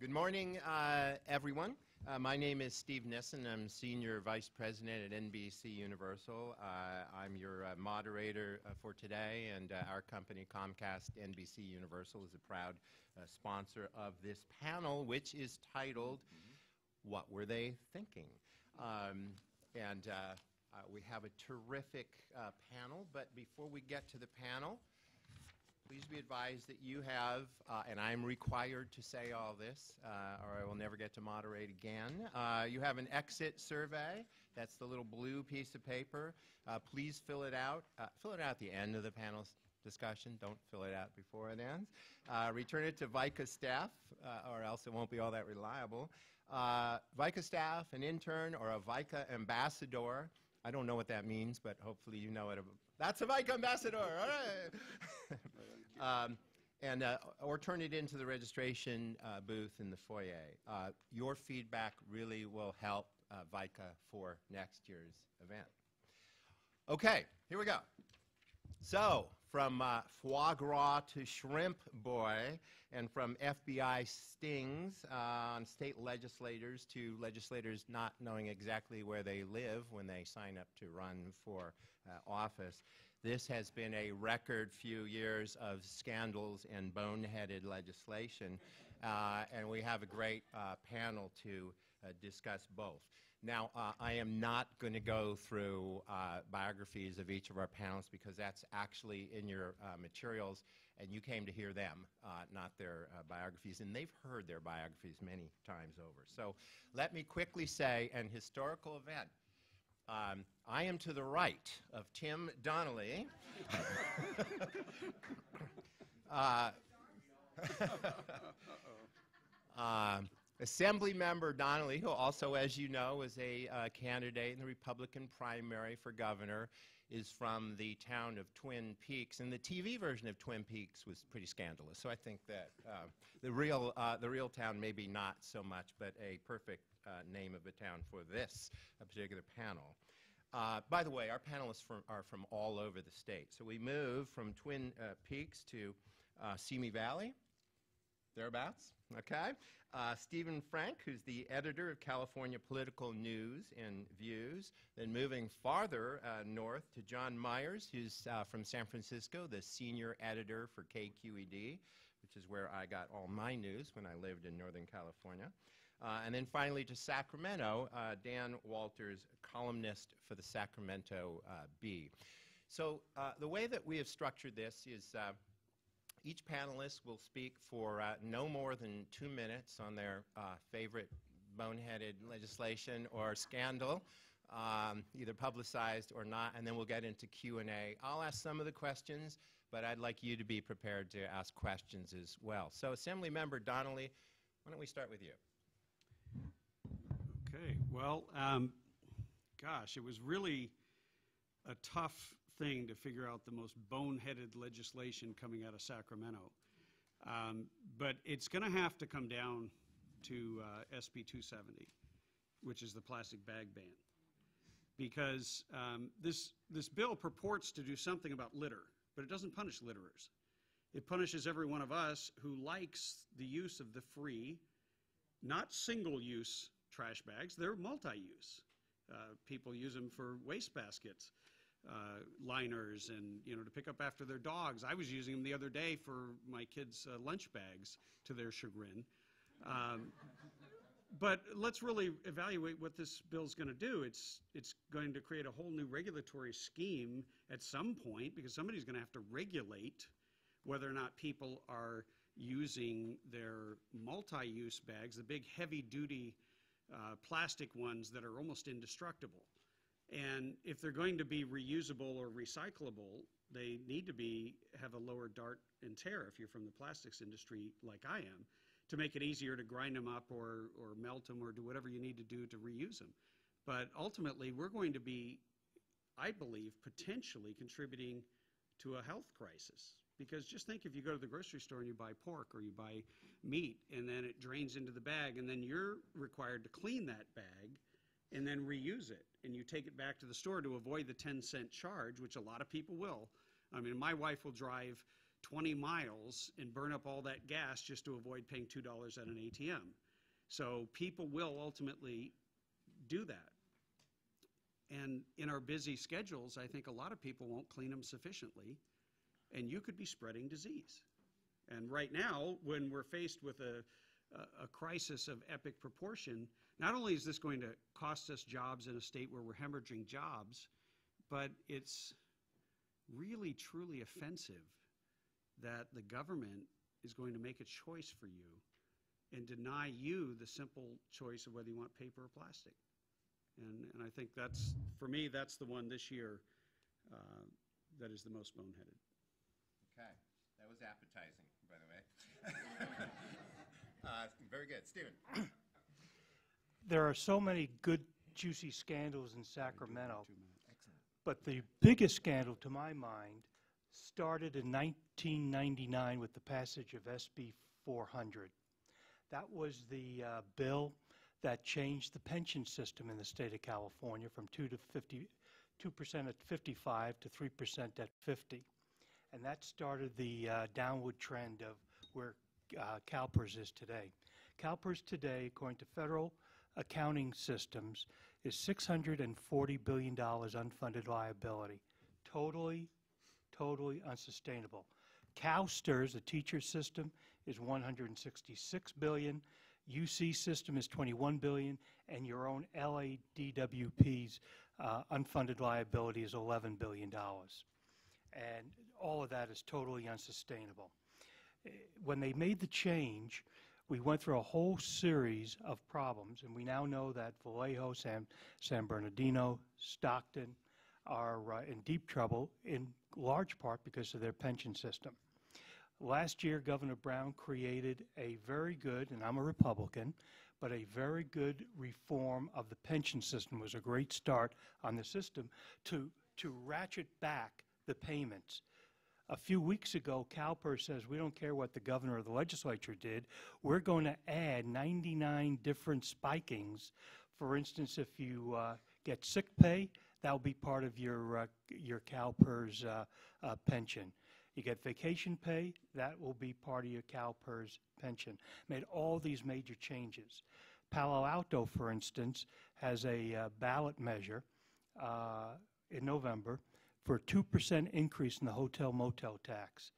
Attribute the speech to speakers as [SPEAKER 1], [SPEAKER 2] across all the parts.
[SPEAKER 1] Good morning, everyone. My name is Steve Nissen. I'm Senior Vice President at NBC Universal. I'm your moderator for today, and our company, Comcast NBC Universal, is a proud sponsor of this panel, which is titled, What Were They Thinking? We have a terrific panel, but before we get to the panel, please be advised that you have, and I'm required to say all this, or I will never get to moderate again. You have an exit survey. That's the little blue piece of paper. Please fill it out. Fill it out at the end of the panel's discussion. Don't fill it out before it ends. Return it to VICA staff, or else it won't be all that reliable. VICA staff, an intern, or a VICA ambassador. I don't know what that means, but hopefully you know it. That's a VICA ambassador. All right. Or turn it into the registration booth in the foyer. Your feedback really will help VICA for next year's event. Okay, here we go. So, from foie gras to shrimp boy, and from FBI stings on state legislators to legislators not knowing exactly where they live when they sign up to run for office, this has been a record few years of scandals and boneheaded legislation, and we have a great panel to discuss both. Now, I am not going to go through biographies of each of our panelists because that's actually in your materials, and you came to hear them, not their biographies, and they've heard their biographies many times over. So let me quickly say an historical event. I am to the right of Tim Donnelly. Assemblymember Donnelly, who also, as you know, is a candidate in the Republican primary for governor, is from the town of Twin Peaks, and the TV version of Twin Peaks was pretty scandalous. So I think that the real town maybe not so much, but a perfect name of a town for this particular panel. By the way, our panelists are from all over the state. So we move from Twin Peaks to Simi Valley, thereabouts, okay? Stephen Frank, who's the editor of California Political News and Views. Then moving farther north to John Myers, who's from San Francisco, the senior editor for KQED, which is where I got all my news when I lived in Northern California. And then finally to Sacramento, Dan Walters, columnist for the Sacramento Bee. So the way that we have structured this is each panelist will speak for no more than 2 minutes on their favorite boneheaded legislation or scandal, either publicized or not, and then we'll get into Q&A. I'll ask some of the questions, but I'd like you to be prepared to ask questions as well. So Assemblymember Donnelly, why don't we start with you?
[SPEAKER 2] Okay, well, gosh, it was really a tough thing to figure out the most boneheaded legislation coming out of Sacramento. But it's going to have to come down to SB 270, which is the plastic bag ban. Because this bill purports to do something about litter, but it doesn't punish litterers. It punishes every one of us who likes the use of the free, not single-use trash bags. They're multi-use. People use them for waste baskets, liners, and to pick up after their dogs. I was using them the other day for my kids' lunch bags, to their chagrin. But let's really evaluate what this bill's going to do. It's going to create a whole new regulatory scheme at some point, because somebody's going to have to regulate whether or not people are using their multi-use bags, the big heavy-duty plastic ones that are almost indestructible. And if they're going to be reusable or recyclable, they need to have a lower dart and tear, if you're from the plastics industry like I am, to make it easier to grind them up or melt them or do whatever you need to do to reuse them. But ultimately, we're going to be, I believe, potentially contributing to a health crisis. Because just think, if you go to the grocery store and you buy pork or you buy meat, and then it drains into the bag, and then you're required to clean that bag and then reuse it, and you take it back to the store to avoid the 10-cent charge, which a lot of people will. I mean, my wife will drive 20 miles and burn up all that gas just to avoid paying $2 at an ATM. So people will ultimately do that. And in our busy schedules, I think a lot of people won't clean them sufficiently, and you could be spreading disease. And right now, when we're faced with a crisis of epic proportion, not only is this going to cost us jobs in a state where we're hemorrhaging jobs, but it's really, truly offensive that the government is going to make a choice for you and deny you the simple choice of whether you want paper or plastic. And I think that's, for me, that's the one this year that is the most boneheaded.
[SPEAKER 1] Okay, that was appetizing, by the way. Very good. Stephen.
[SPEAKER 3] There are so many good, juicy scandals in Sacramento, but the biggest scandal, to my mind, started in 1999 with the passage of SB 400. That was the bill that changed the pension system in the state of California from 2% at 55 to 3% at 50. And that started the downward trend of where CalPERS is today. CalPERS today, according to federal accounting systems, is $640 billion unfunded liability. Totally unsustainable. CalSTRS, the teacher system, is $166 billion. UC system is $21 billion, and your own LADWP's unfunded liability is $11 billion. And all of that is totally unsustainable. When they made the change, we went through a whole series of problems, and we now know that Vallejo, San Bernardino, Stockton are in deep trouble, in large part because of their pension system. Last year, Governor Brown created a very good, and I'm a Republican, but a very good reform of the pension system. It was a great start on the system to ratchet back the payments. A few weeks ago, CalPERS says, we don't care what the governor or the legislature did. We're going to add 99 different spikings. For instance, if you get sick pay, that will be part of your CalPERS pension. You get vacation pay, that will be part of your CalPERS pension. Made all these major changes. Palo Alto, for instance, has a ballot measure in November for a 2% increase in the hotel-motel tax.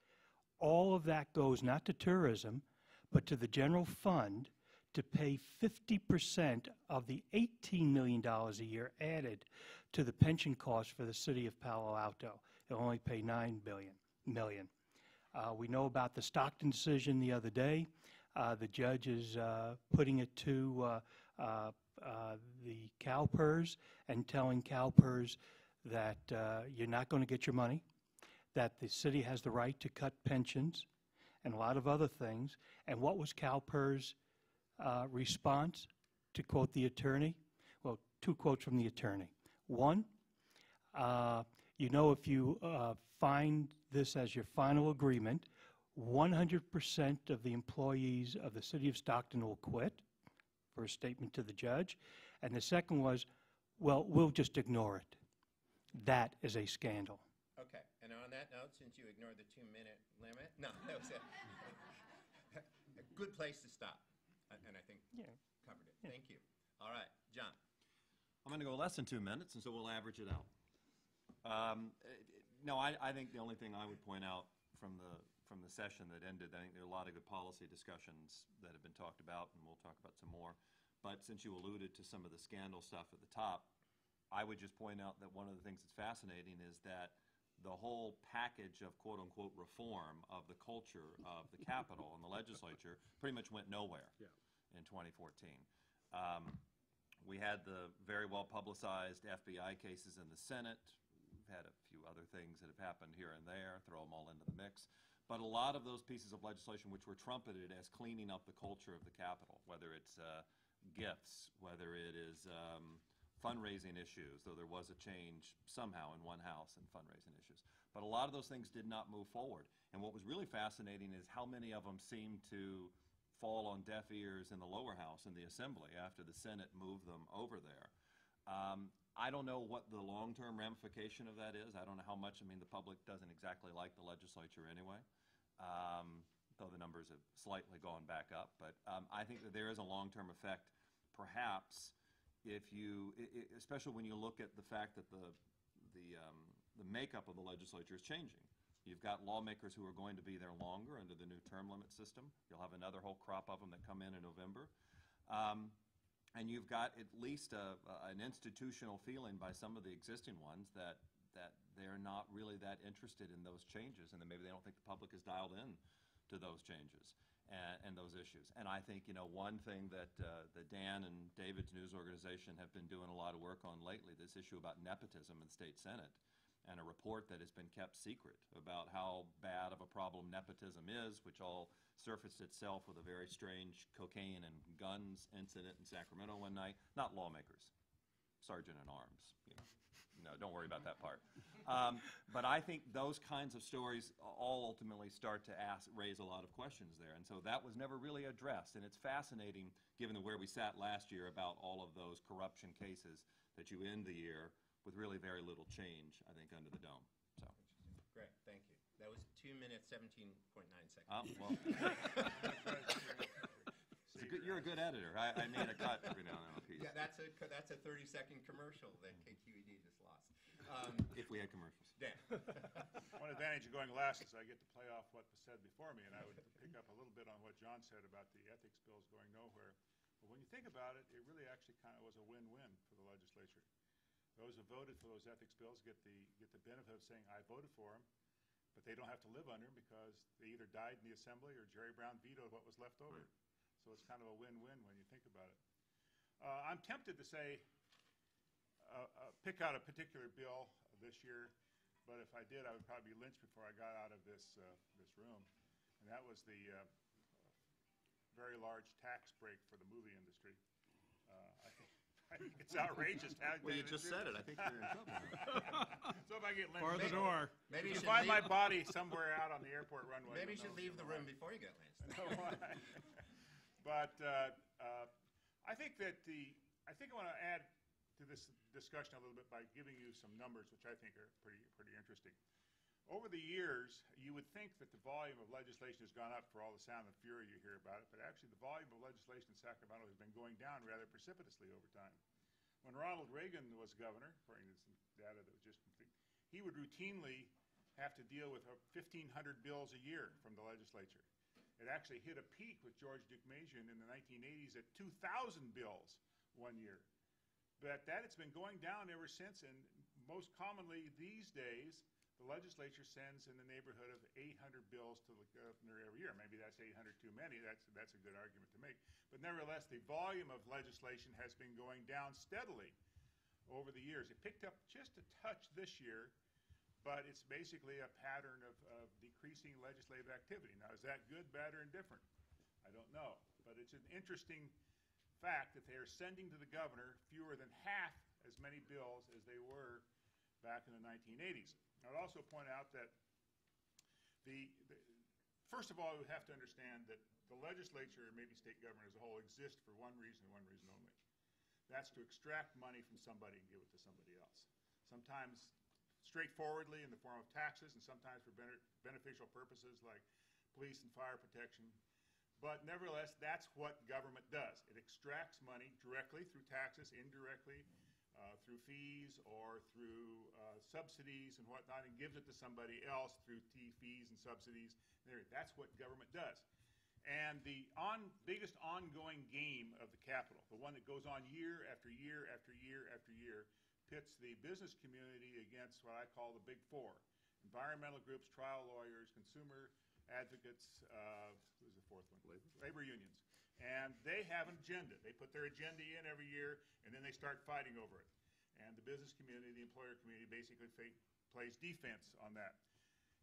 [SPEAKER 3] All of that goes not to tourism, but to the general fund to pay 50% of the $18 million a year added to the pension cost for the city of Palo Alto. They'll only pay $9 million. We know about the Stockton decision the other day. The judge is putting it to the CalPERS and telling CalPERS that you're not going to get your money, that the city has the right to cut pensions, and a lot of other things. And what was CalPERS' response, to quote the attorney? Well, two quotes from the attorney. One, if you find this as your final agreement, 100% of the employees of the city of Stockton will quit, for a statement to the judge. And the second was, well, we'll just ignore it. That is a scandal.
[SPEAKER 1] Okay, and on that note, since you ignored the 2-minute limit, no, that was a good place to stop, and I think covered it. Yeah. Thank you. All right, John.
[SPEAKER 4] I'm going to go less than 2 minutes, and so we'll average it out. No, I think the only thing I would point out from the session that ended, I think there are a lot of good policy discussions that have been talked about, and we'll talk about some more. But since you alluded to some of the scandal stuff at the top, I would just point out that one of the things that's fascinating is that the whole package of quote-unquote reform of the culture of the Capitol and the legislature pretty much went nowhere in 2014. We had the very well-publicized FBI cases in the Senate. We've had a few other things that have happened here and there, throw them all into the mix. But a lot of those pieces of legislation which were trumpeted as cleaning up the culture of the Capitol, whether it's gifts, whether it is fundraising issues, though there was a change somehow in one house in fundraising issues. But a lot of those things did not move forward. And what was really fascinating is how many of them seemed to fall on deaf ears in the lower house in the Assembly after the Senate moved them over there. I don't know what the long-term ramification of that is. I don't know how much. I mean, the public doesn't exactly like the legislature anyway. though the numbers have slightly gone back up. But I think that there is a long-term effect, perhaps, if you, especially when you look at the fact that the makeup of the legislature is changing. You've got lawmakers who are going to be there longer under the new term limit system. You'll have another whole crop of them that come in November. And you've got at least an institutional feeling by some of the existing ones that they're not really that interested in those changes, and that maybe they don't think the public is dialed in to those changes and those issues. And I think, one thing that Dan and David's news organization have been doing a lot of work on lately, this issue about nepotism in the state Senate, and a report that has been kept secret about how bad of a problem nepotism is, which all surfaced itself with a very strange cocaine and guns incident in Sacramento one night. Not lawmakers, sergeant in arms. No, don't worry about that part. But I think those kinds of stories all ultimately start to raise a lot of questions there. And so that was never really addressed. And it's fascinating, given where we sat last year, about all of those corruption cases, that you end the year with really very little change, I think, under the dome. So.
[SPEAKER 1] Great, thank you. That was 2 minutes, 17.9 seconds.
[SPEAKER 4] Well. You're a good editor. I made a cut every now and then on a piece.
[SPEAKER 1] Yeah, that's a 30-second commercial that KQED just lost.
[SPEAKER 4] If we had commercials.
[SPEAKER 1] Dan.
[SPEAKER 5] One advantage of going last is I get to play off what was said before me, and I would pick up a little bit on what John said about the ethics bills going nowhere. But when you think about it, it really actually kind of was a win-win for the legislature. Those who voted for those ethics bills get the benefit of saying, I voted for them, but they don't have to live under them because they either died in the assembly or Jerry Brown vetoed what was left over. So it's kind of a win-win when you think about it. I'm tempted to say, pick out a particular bill this year, but if I did, I would probably be lynched before I got out of this room. And that was the very large tax break for the movie industry. I think it's outrageous.
[SPEAKER 4] Well, you just said it. I think you're in trouble now.
[SPEAKER 5] So if I get lynched,
[SPEAKER 2] Bar the door.
[SPEAKER 1] Maybe
[SPEAKER 5] you
[SPEAKER 1] you
[SPEAKER 5] can
[SPEAKER 1] should
[SPEAKER 5] find my
[SPEAKER 1] leave,
[SPEAKER 5] body somewhere out on the airport runway.
[SPEAKER 1] maybe you should leave the room before you get lynched.
[SPEAKER 5] But I think that I want to add to this discussion a little bit by giving you some numbers, which I think are pretty interesting. Over the years, you would think that the volume of legislation has gone up for all the sound and fury you hear about it, but actually the volume of legislation in Sacramento has been going down rather precipitously over time. When Ronald Reagan was governor, according to some data that was just complete, he would routinely have to deal with 1,500 bills a year from the legislature. It actually hit a peak with George Deukmejian in the 1980s at 2,000 bills one year. But it's been going down ever since, and most commonly these days, the legislature sends in the neighborhood of 800 bills to the governor every year. Maybe that's 800 too many. That's a good argument to make. But nevertheless, the volume of legislation has been going down steadily over the years. It picked up just a touch this year, but it's basically a pattern of decreasing legislative activity. Now, is that good, bad, or indifferent? I don't know. But it's an interesting fact that they are sending to the governor fewer than half as many bills as they were back in the 1980s. I would also point out that first of all, we have to understand that the legislature, and maybe state government as a whole, exist for one reason and one reason only. That's to extract money from somebody and give it to somebody else. Sometimes straightforwardly in the form of taxes, and sometimes for beneficial purposes like police and fire protection. But nevertheless, that's what government does. It extracts money directly through taxes, indirectly through fees or through subsidies and whatnot, and gives it to somebody else through fees and subsidies. That's what government does. And the biggest ongoing game of the Capitol, the one that goes on year after year after year after year, pits the business community against what I call the Big Four: environmental groups, trial lawyers, consumer advocates, who's the fourth one? Labor unions. And they have an agenda. They put their agenda in every year, and then they start fighting over it. And the business community, the employer community, basically plays defense on that.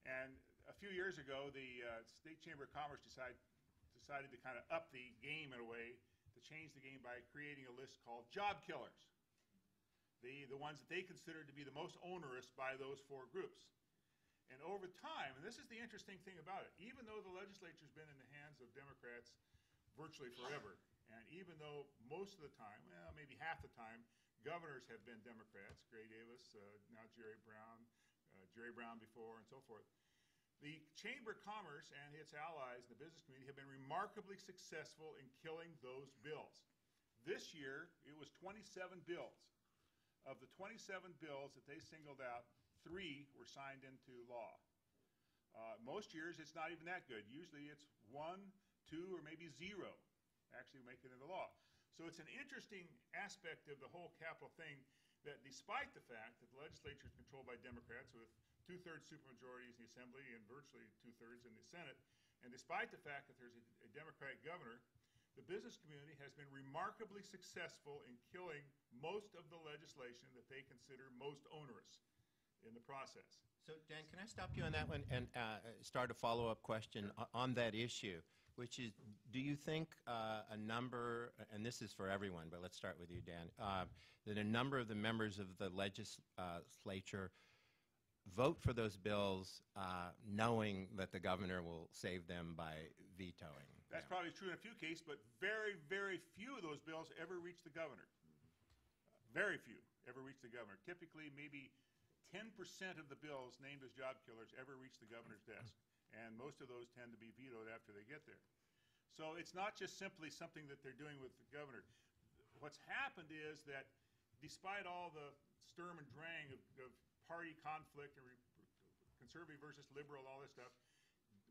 [SPEAKER 5] And a few years ago, the State Chamber of Commerce decided to kind of up the game in a way, to change the game by creating a list called job killers. The ones that they considered to be the most onerous by those four groups. And over time, and this is the interesting thing about it, even though the legislature's been in the hands of Democrats virtually forever, and even though most of the time, well, maybe half the time, governors have been Democrats, Gray Davis, now Jerry Brown before, and so forth, The Chamber of Commerce and its allies in the business community have been remarkably successful in killing those bills. This year, it was 27 bills. Of the 27 bills that they singled out, 3 were signed into law. Most years, it's not even that good. Usually, it's 1, 2, or maybe 0 actually make it into law. So it's an interesting aspect of the whole capital thing that despite the fact that the legislature is controlled by Democrats with 2/3 supermajorities in the Assembly and virtually 2/3 in the Senate, and despite the fact that there's a Democratic governor, the business community has been remarkably successful in killing most of the legislation that they consider most onerous in the process.
[SPEAKER 1] So, Dan, can I stop you on that one and start a follow-up question on that issue, which is, do you think a number, and this is for everyone, but let's start with you, Dan, that a number of the members of the legislature vote for those bills knowing that the governor will save them by vetoing?
[SPEAKER 5] That's probably true in a few cases, but very, very few of those bills ever reach the governor. Very few ever reach the governor. Typically, maybe 10% of the bills named as job killers ever reach the governor's desk, and most of those tend to be vetoed after they get there. So it's not just simply something that they're doing with the governor. What's happened is that despite all the sturm and drang of party conflict and conservative versus liberal, all this stuff,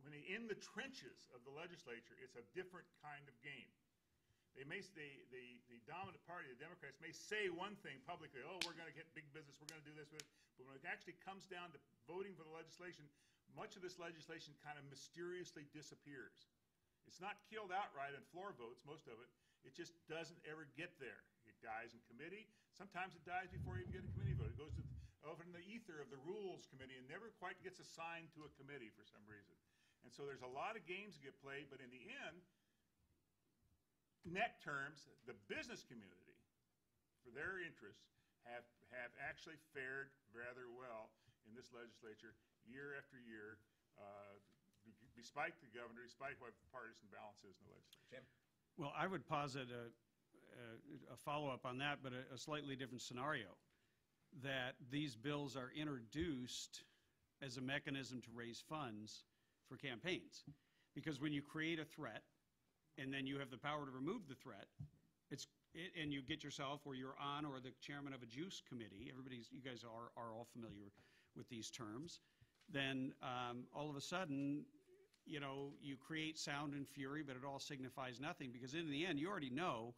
[SPEAKER 5] when they're in the trenches of the legislature, it's a different kind of game. They may, the dominant party, the Democrats, may say one thing publicly, oh, we're going to get big business, we're going to do this with it, but when it actually comes down to voting for the legislation, much of this legislation kind of mysteriously disappears. It's not killed outright in floor votes, most of it. It just doesn't ever get there. It dies in committee. Sometimes it dies before you even get a committee vote. It goes over in the ether of the Rules Committee and never quite gets assigned to a committee for some reason. And so there's a lot of games that get played, but in the end, net terms, the business community, for their interests, have actually fared rather well in this legislature year after year, despite the governor, despite what partisan balance is in the legislature.
[SPEAKER 1] Jim?
[SPEAKER 2] Well, I would posit a follow-up on that, but a slightly different scenario, that these bills are introduced as a mechanism to raise funds for campaigns. Because when you create a threat, and then you have the power to remove the threat, and you get yourself, or you're on, or the chairman of a juice committee, you guys are all familiar with these terms, then all of a sudden, you create sound and fury, but it all signifies nothing, because in the end, you already know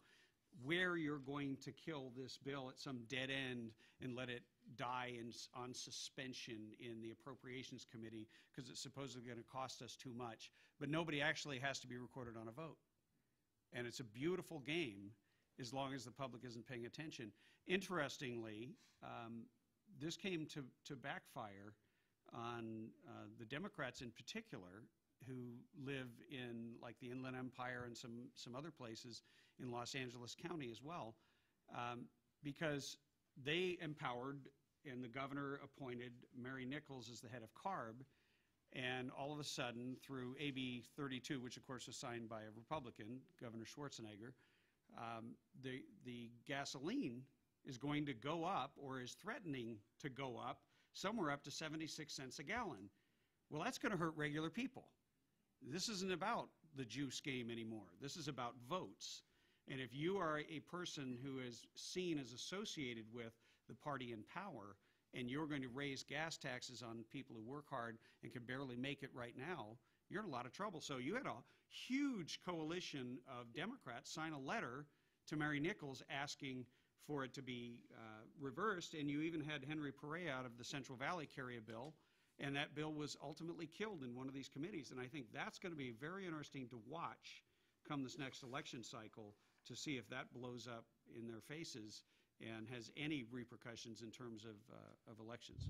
[SPEAKER 2] where you're going to kill this bill at some dead end and let it die on suspension in the Appropriations Committee because it's supposedly going to cost us too much. But nobody actually has to be recorded on a vote. And it's a beautiful game as long as the public isn't paying attention. Interestingly, this came to backfire on the Democrats in particular, who live in like the Inland Empire and some other places in Los Angeles County as well, because they empowered and the governor appointed Mary Nichols as the head of CARB, and all of a sudden through AB 32, which of course was signed by a Republican, Governor Schwarzenegger, the gasoline is going to go up, or is threatening to go up, somewhere up to 76 cents a gallon. Well, that's going to hurt regular people. This isn't about the juice game anymore. This is about votes. And if you are a person who is seen as associated with the party in power, and you're going to raise gas taxes on people who work hard and can barely make it right now, you're in a lot of trouble. So you had a huge coalition of Democrats sign a letter to Mary Nichols asking for it to be reversed, and you even had Henry Perea out of the Central Valley carry a bill, and that bill was ultimately killed in one of these committees. And I think that's going to be very interesting to watch come this next election cycle, to see if that blows up in their faces and has any repercussions in terms of elections.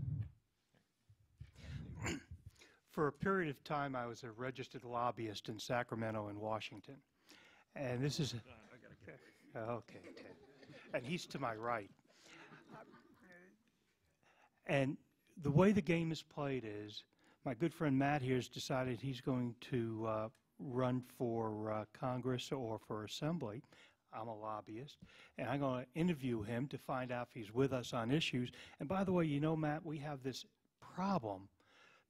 [SPEAKER 3] For a period of time, I was a registered lobbyist in Sacramento and Washington. And this is, okay, Ted. And he's to my right. And the way the game is played is, my good friend Matt here has decided he's going to run for Congress or for Assembly. I'm a lobbyist, and I'm going to interview him to find out if he's with us on issues. And by the way, Matt, we have this problem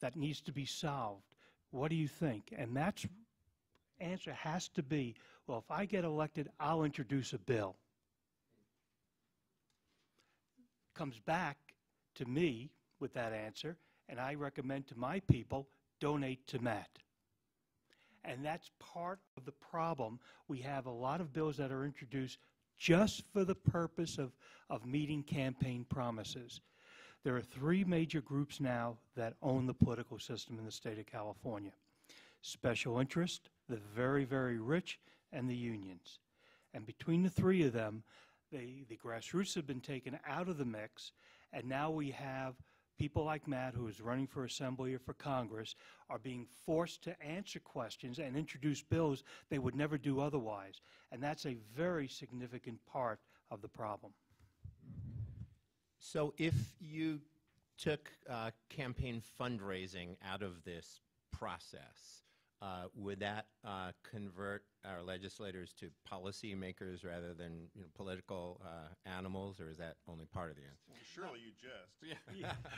[SPEAKER 3] that needs to be solved. What do you think? And that's answer has to be, well, if I get elected, I'll introduce a bill. Comes back to me with that answer, and I recommend to my people, donate to Matt. And that's part of the problem. We have a lot of bills that are introduced just for the purpose of meeting campaign promises. There are three major groups now that own the political system in the state of California. Special interest, the very, very rich, and the unions. And between the three of them, the grassroots have been taken out of the mix, and now we have people like Matt, who is running for Assembly or for Congress, are being forced to answer questions and introduce bills they would never do otherwise. And that's a very significant part of the problem.
[SPEAKER 1] So if you took campaign fundraising out of this process, would that convert our legislators to policymakers rather than political animals, or is that only part of the answer?
[SPEAKER 5] Well, surely you just.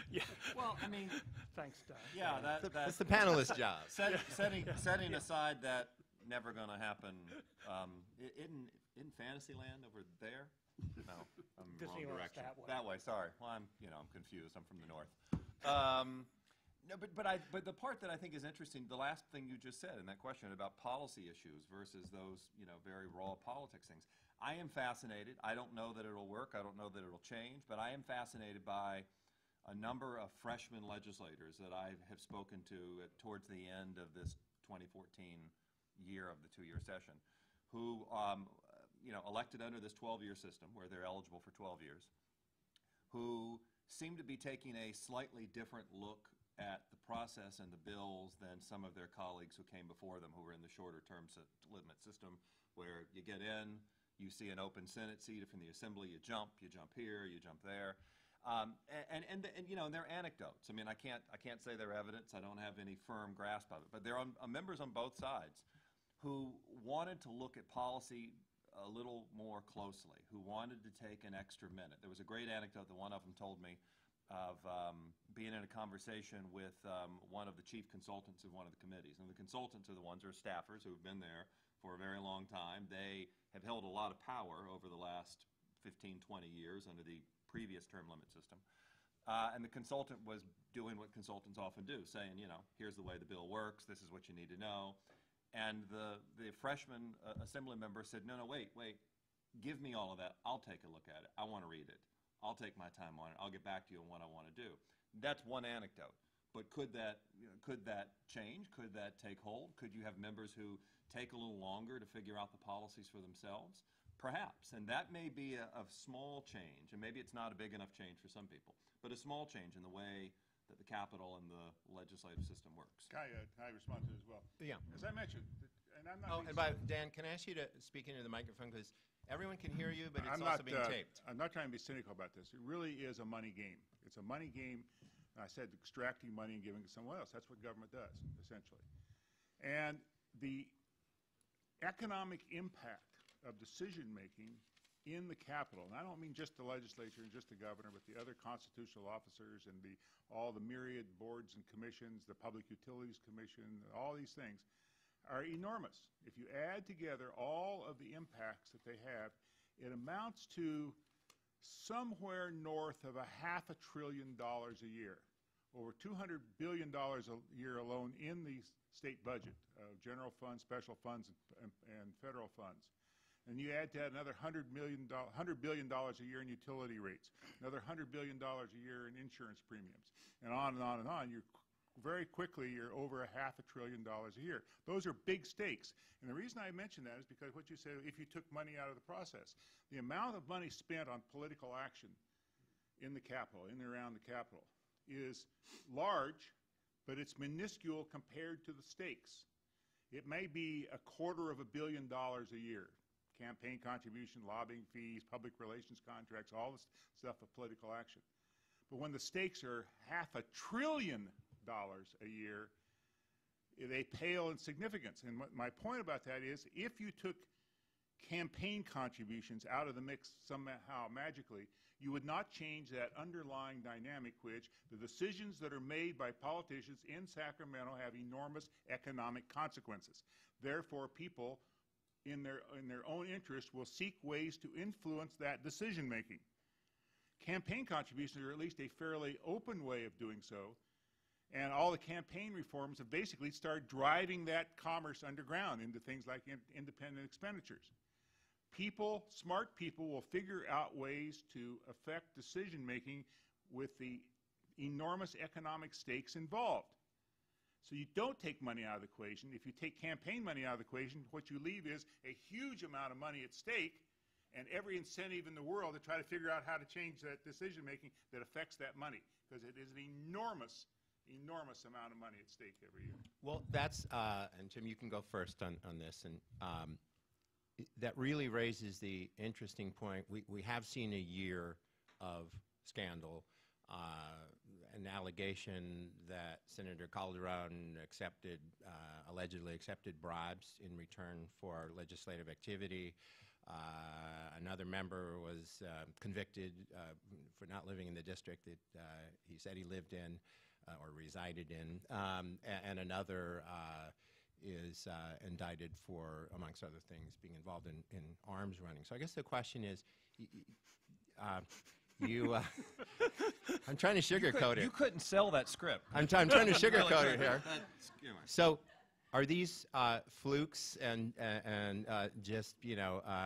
[SPEAKER 3] Yeah.
[SPEAKER 4] Well, I mean,
[SPEAKER 3] Thanks, Don.
[SPEAKER 4] yeah,
[SPEAKER 1] That's the panelist's job.
[SPEAKER 4] setting aside that never going to happen, in Fantasyland over there? No, I'm in the wrong
[SPEAKER 3] Disneyland's
[SPEAKER 4] direction.
[SPEAKER 3] that way.
[SPEAKER 4] Sorry. Well, I'm confused. I'm from the north. No, but the part that I think is interesting, the last thing you just said in that question about policy issues versus those, very raw politics things. I am fascinated. I don't know that it'll work. I don't know that it'll change, but I am fascinated by a number of freshman legislators that I have spoken to towards the end of this 2014 year of the two-year session, who, elected under this 12-year system where they're eligible for 12 years, who seem to be taking a slightly different look at the process and the bills than some of their colleagues who came before them, who were in the shorter term limit system, where you get in, you see an open Senate seat. If in the Assembly you jump here, you jump there. And they're anecdotes. I mean, I can't say they're evidence. I don't have any firm grasp of it. But there are members on both sides who wanted to look at policy a little more closely, who wanted to take an extra minute. There was a great anecdote that one of them told me of being in a conversation with one of the chief consultants of one of the committees. And the consultants are the ones who are staffers who have been there for a very long time. They have held a lot of power over the last 15, 20 years under the previous term limit system. And the consultant was doing what consultants often do, saying, here's the way the bill works, this is what you need to know. And the freshman assembly member said, no, wait, give me all of that. I'll take a look at it. I want to read it. I'll take my time on it. I'll get back to you on what I want to do. That's one anecdote. But could that change? Could that take hold? Could you have members who take a little longer to figure out the policies for themselves? Perhaps. And that may be a small change. And maybe it's not a big enough change for some people, but a small change in the way that the Capitol and the legislative system works.
[SPEAKER 5] Can I respond to it as well?
[SPEAKER 1] Yeah.
[SPEAKER 5] As I mentioned, and I'm not.
[SPEAKER 1] Oh, and Dan, can I ask you to speak into the microphone, because everyone can hear you, but it's also being taped.
[SPEAKER 5] I'm not trying to be cynical about this. It really is a money game. It's a money game. I said extracting money and giving it to someone else. That's what government does, essentially. And the economic impact of decision-making in the Capitol, and I don't mean just the legislature and just the governor, but the other constitutional officers and all the myriad boards and commissions, the Public Utilities Commission, all these things, are enormous. If you add together all of the impacts that they have, it amounts to somewhere north of $500 billion a year, over $200 billion a year alone in the state budget, general funds, special funds, and federal funds. And you add to that another $100 billion a year in utility rates, another $100 billion a year in insurance premiums, and on and on and on. You're over $500 billion a year. Those are big stakes. And the reason I mention that is because what you said, if you took money out of the process, the amount of money spent on political action in the Capitol, in and around the Capitol, is large, but it's minuscule compared to the stakes. It may be $250 million a year. Campaign contribution, lobbying fees, public relations contracts, all this stuff of political action. But when the stakes are $500 billion a year, they pale in significance. And my point about that is, if you took campaign contributions out of the mix somehow magically, you would not change that underlying dynamic, which the decisions that are made by politicians in Sacramento have enormous economic consequences. Therefore, people in their own interest will seek ways to influence that decision making. Campaign contributions are at least a fairly open way of doing so, and all the campaign reforms have basically started driving that commerce underground into things like independent expenditures. People, smart people, will figure out ways to affect decision making with the enormous economic stakes involved. So you don't take money out of the equation. If you take campaign money out of the equation, what you leave is a huge amount of money at stake and every incentive in the world to try to figure out how to change that decision making that affects that money, because it is an enormous amount of money at stake every year.
[SPEAKER 1] Well, that's, and Tim, you can go first on this, and that really raises the interesting point. We have seen a year of scandal, an allegation that Senator Calderon allegedly accepted bribes in return for legislative activity. Another member was convicted for not living in the district that he said he lived in or resided in, and another is indicted for, amongst other things, being involved in arms running. So I guess the question is, I'm trying to sugarcoat it.
[SPEAKER 6] You couldn't sell that script.
[SPEAKER 1] I'm trying to sugarcoat it here. So are these flukes and just,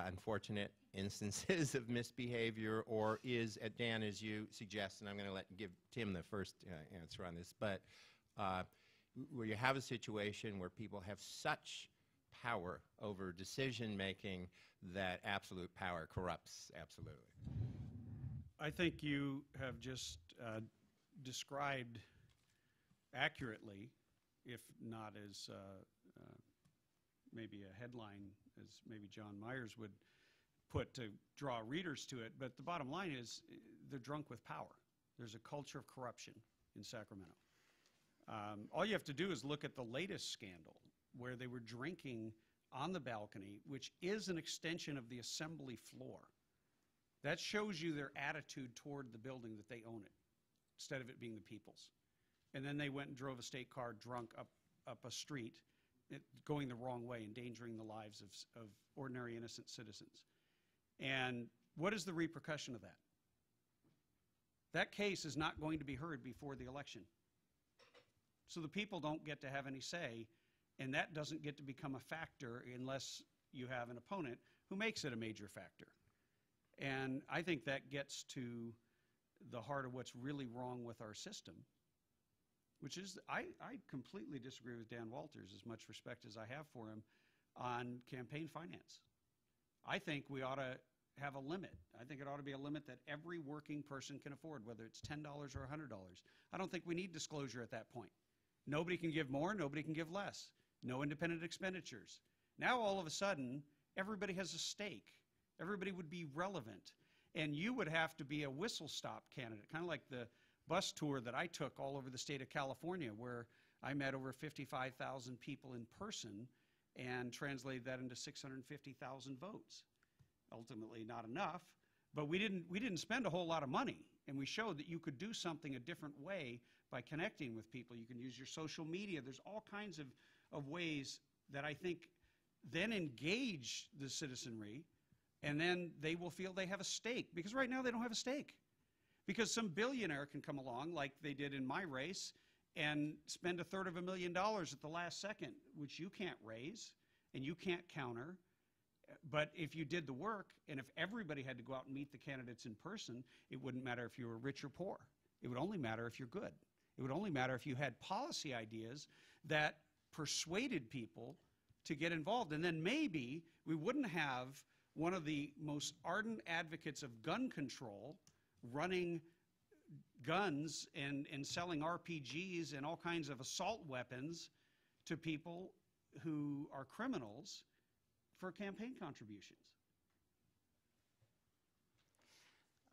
[SPEAKER 1] unfortunate instances of misbehavior, or is, Dan, as you suggest, and I'm going to give Tim the first answer on this, but where you have a situation where people have such power over decision-making that absolute power corrupts absolutely?
[SPEAKER 2] I think you have just described accurately, if not as maybe a headline as maybe John Myers would put to draw readers to it, but the bottom line is they're drunk with power. There's a culture of corruption in Sacramento. All you have to do is look at the latest scandal where they were drinking on the balcony, which is an extension of the assembly floor. That shows you their attitude toward the building, that they own it, instead of it being the people's. And then they went and drove a state car drunk up a street, going the wrong way, endangering the lives of ordinary innocent citizens. And what is the repercussion of that? That case is not going to be heard before the election. So the people don't get to have any say, and that doesn't get to become a factor unless you have an opponent who makes it a major factor. And I think that gets to the heart of what's really wrong with our system, which is, I completely disagree with Dan Walters, as much respect as I have for him, on campaign finance. I think we ought to have a limit. I think it ought to be a limit that every working person can afford, whether it's $10 or $100. I don't think we need disclosure at that point. Nobody can give more, nobody can give less. No independent expenditures. Now all of a sudden, everybody has a stake. Everybody would be relevant. And you would have to be a whistle-stop candidate, kind of like the bus tour that I took all over the state of California, where I met over 55,000 people in person and translated that into 650,000 votes. Ultimately not enough, but we didn't spend a whole lot of money, and we showed that you could do something a different way by connecting with people. You can use your social media. There's all kinds of ways that I think then engage the citizenry, and then they will feel they have a stake, because right now they don't have a stake. Because some billionaire can come along, like they did in my race, and spend $250,000 at the last second, which you can't raise and you can't counter. But if you did the work, and if everybody had to go out and meet the candidates in person, it wouldn't matter if you were rich or poor. It would only matter if you're good. It would only matter if you had policy ideas that persuaded people to get involved. And then maybe we wouldn't have one of the most ardent advocates of gun control running guns and selling RPGs and all kinds of assault weapons to people who are criminals for campaign contributions.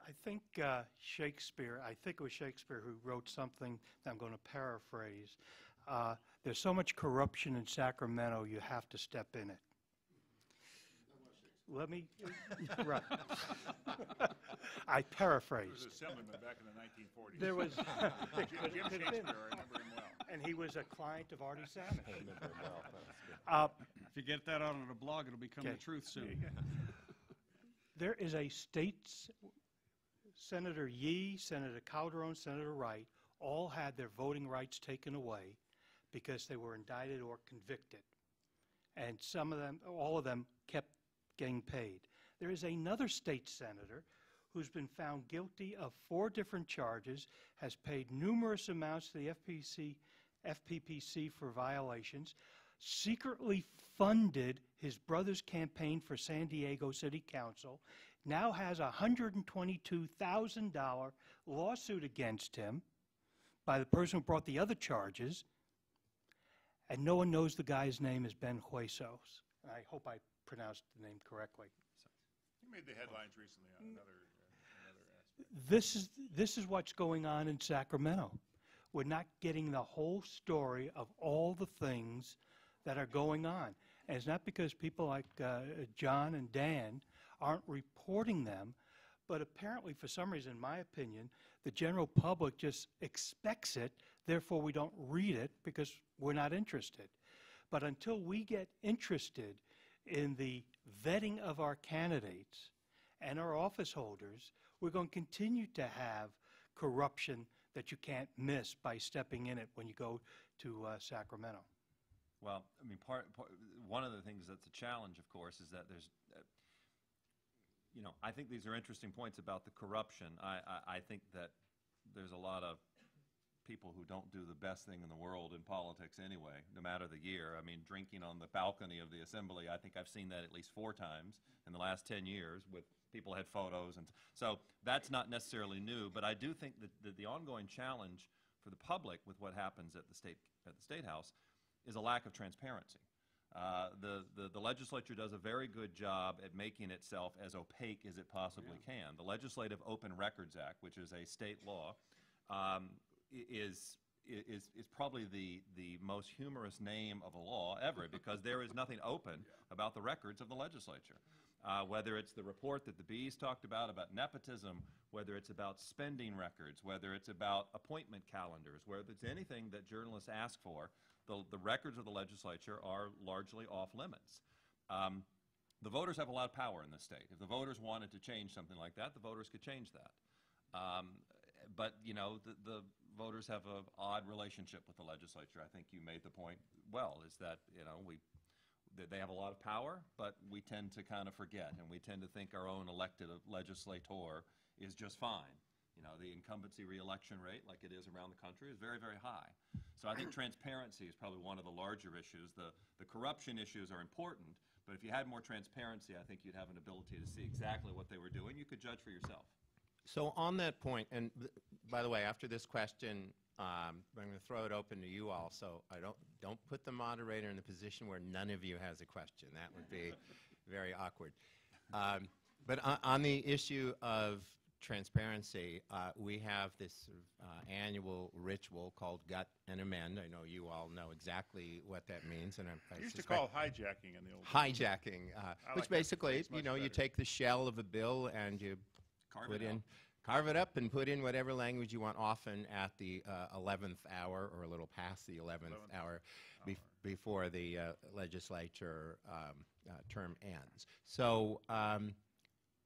[SPEAKER 3] I think Shakespeare, I think it was Shakespeare who wrote something that I'm going to paraphrase. There's so much corruption in Sacramento, you have to step in it. let me, right. I
[SPEAKER 5] He was
[SPEAKER 3] paraphrased.
[SPEAKER 5] an assemblyman back in the 1940s.
[SPEAKER 3] There was,
[SPEAKER 5] Jim Shakespeare, I remember him well.
[SPEAKER 3] and he was a client of Artie Samish.
[SPEAKER 2] If you get that out on a blog, it'll become the
[SPEAKER 3] Okay.
[SPEAKER 2] truth soon.
[SPEAKER 3] There is a Senator Yee, Senator Calderon, Senator Wright, all had their voting rights taken away because they were indicted or convicted. And some of them, all of them, kept getting paid. There is another state senator who's been found guilty of 4 different charges, has paid numerous amounts to the FPPC for violations, secretly funded his brother's campaign for San Diego City Council, now has a $122,000 lawsuit against him by the person who brought the other charges, and no one knows the guy's name is Ben Huesos. I hope I pronounced the name correctly.
[SPEAKER 5] He made the headlines recently on another aspect.
[SPEAKER 3] This is what's going on in Sacramento. We're not getting the whole story of all the things that are going on. And it's not because people like John and Dan aren't reporting them, but apparently, for some reason, in my opinion, the general public just expects it, therefore we don't read it because we're not interested. But until we get interested in the vetting of our candidates and our office holders, we're going to continue to have corruption that you can't miss by stepping in it when you go to Sacramento.
[SPEAKER 4] Well, I mean, one of the things that's a challenge, of course, is that there's, I think these are interesting points about the corruption. I think that there's a lot of people who don't do the best thing in the world in politics anyway, no matter the year. I mean, drinking on the balcony of the assembly, I think I've seen that at least 4 times in the last 10 years with people had photos. And so that's not necessarily new, but I do think that the ongoing challenge for the public with what happens at the State House is a lack of transparency. The legislature does a very good job at making itself as opaque as it possibly can. The Legislative Open Records Act, which is a state law, is probably the most humorous name of a law ever because there is nothing open about the records of the legislature. Whether it's the report that the Bees talked about nepotism, whether it's about spending records, whether it's about appointment calendars, whether it's anything that journalists ask for, the records of the legislature are largely off limits. The voters have a lot of power in this state. If the voters wanted to change something like that, the voters could change that. But, the voters have an odd relationship with the legislature. I think you made the point well, is that, they have a lot of power, but we tend to kind of forget, and we tend to think our own elected legislator is just fine. The incumbency reelection rate, like it is around the country, is very, very high. So I think transparency is probably one of the larger issues. The corruption issues are important, but if you had more transparency, I think you'd have an ability to see exactly what they were doing. You could judge for yourself.
[SPEAKER 1] So on that point, and by the way, after this question, I'm going to throw it open to you all. So I don't put the moderator in the position where none of you has a question. That would be very awkward. But on the issue of transparency, we have this sort of, annual ritual called Gut and Amend. I know you all know exactly what that means, and I
[SPEAKER 5] used to
[SPEAKER 1] suspect
[SPEAKER 5] call hijacking in the old
[SPEAKER 1] hijacking, which
[SPEAKER 5] like that
[SPEAKER 1] basically,
[SPEAKER 5] phrase much
[SPEAKER 1] you
[SPEAKER 5] better.
[SPEAKER 1] take the shell of a bill and you carve it up and put in whatever language you want, often at the 11th hour or a little past the 11th hour before the legislature term ends. So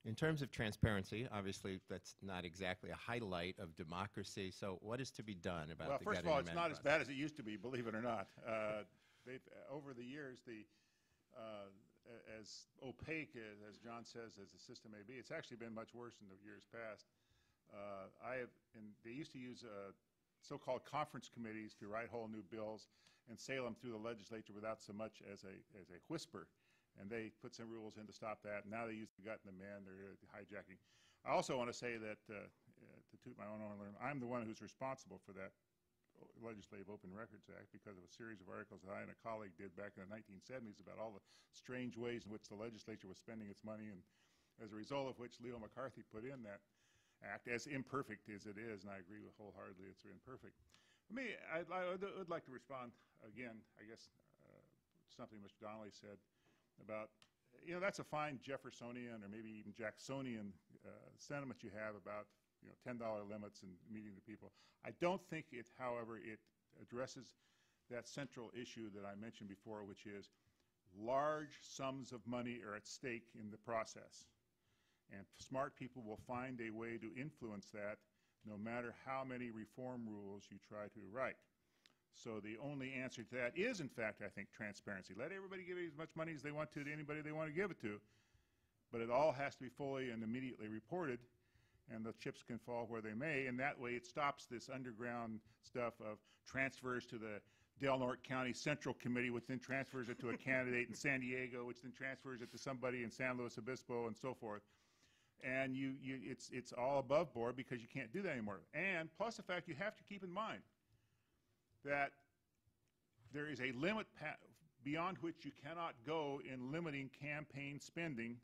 [SPEAKER 1] in terms of transparency, obviously that's not exactly a highlight of democracy. So what is to be done about
[SPEAKER 5] Well,
[SPEAKER 1] the
[SPEAKER 5] first
[SPEAKER 1] Gut
[SPEAKER 5] of all,
[SPEAKER 1] and
[SPEAKER 5] it's
[SPEAKER 1] Amend
[SPEAKER 5] not as
[SPEAKER 1] process?
[SPEAKER 5] bad as it used to be, believe it or not. Over the years, as opaque as John says as the system may be, it's actually been much worse in the years past. They used to use so-called conference committees to write whole new bills and sail them through the legislature without so much as a whisper. And they put some rules in to stop that. And now they use the Gut and Amend. They're hijacking. I also want to say that, to toot my own horn, I'm the one who's responsible for that Legislative Open Records Act because of a series of articles that I and a colleague did back in the 1970s about all the strange ways in which the legislature was spending its money, and as a result of which Leo McCarthy put in that act, as imperfect as it is, and I agree with wholeheartedly it's imperfect. I would like to respond again, I guess, something Mr. Donnelly said about you know, that's a fine Jeffersonian or maybe even Jacksonian sentiment you have about, you know, $10 limits and meeting the people. I don't think it, however, it addresses that central issue that I mentioned before, which is large sums of money are at stake in the process. And smart people will find a way to influence that no matter how many reform rules you try to write. So the only answer to that is, in fact, I think, transparency. Let everybody give as much money as they want to anybody they want to give it to, but it all has to be fully and immediately reported, and the chips can fall where they may, and that way it stops this underground stuff of transfers to the Del Norte County Central Committee, which then transfers it to a candidate in San Diego, which then transfers it to somebody in San Luis Obispo, and so forth. And it's all above board because you can't do that anymore. And plus the fact you have to keep in mind that there is a limit beyond which you cannot go in limiting campaign spending,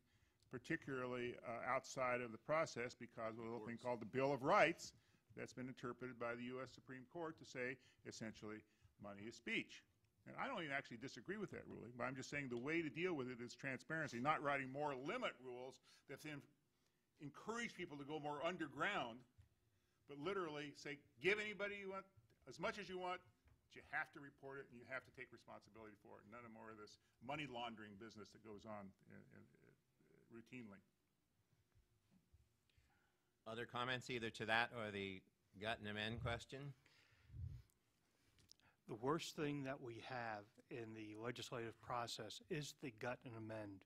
[SPEAKER 5] particularly outside of the process, because of a little thing called the Bill of Rights that's been interpreted by the U.S. Supreme Court to say, essentially, money is speech. And I don't even actually disagree with that ruling, but I'm just saying the way to deal with it is transparency, not writing more limit rules that then encourage people to go more underground, but literally say, give anybody you want, as much as you want, but you have to report it and you have to take responsibility for it. None more of this money laundering business that goes on routinely.
[SPEAKER 1] Other comments either to that or the gut and amend question?
[SPEAKER 3] The worst thing that we have in the legislative process is the gut and amend.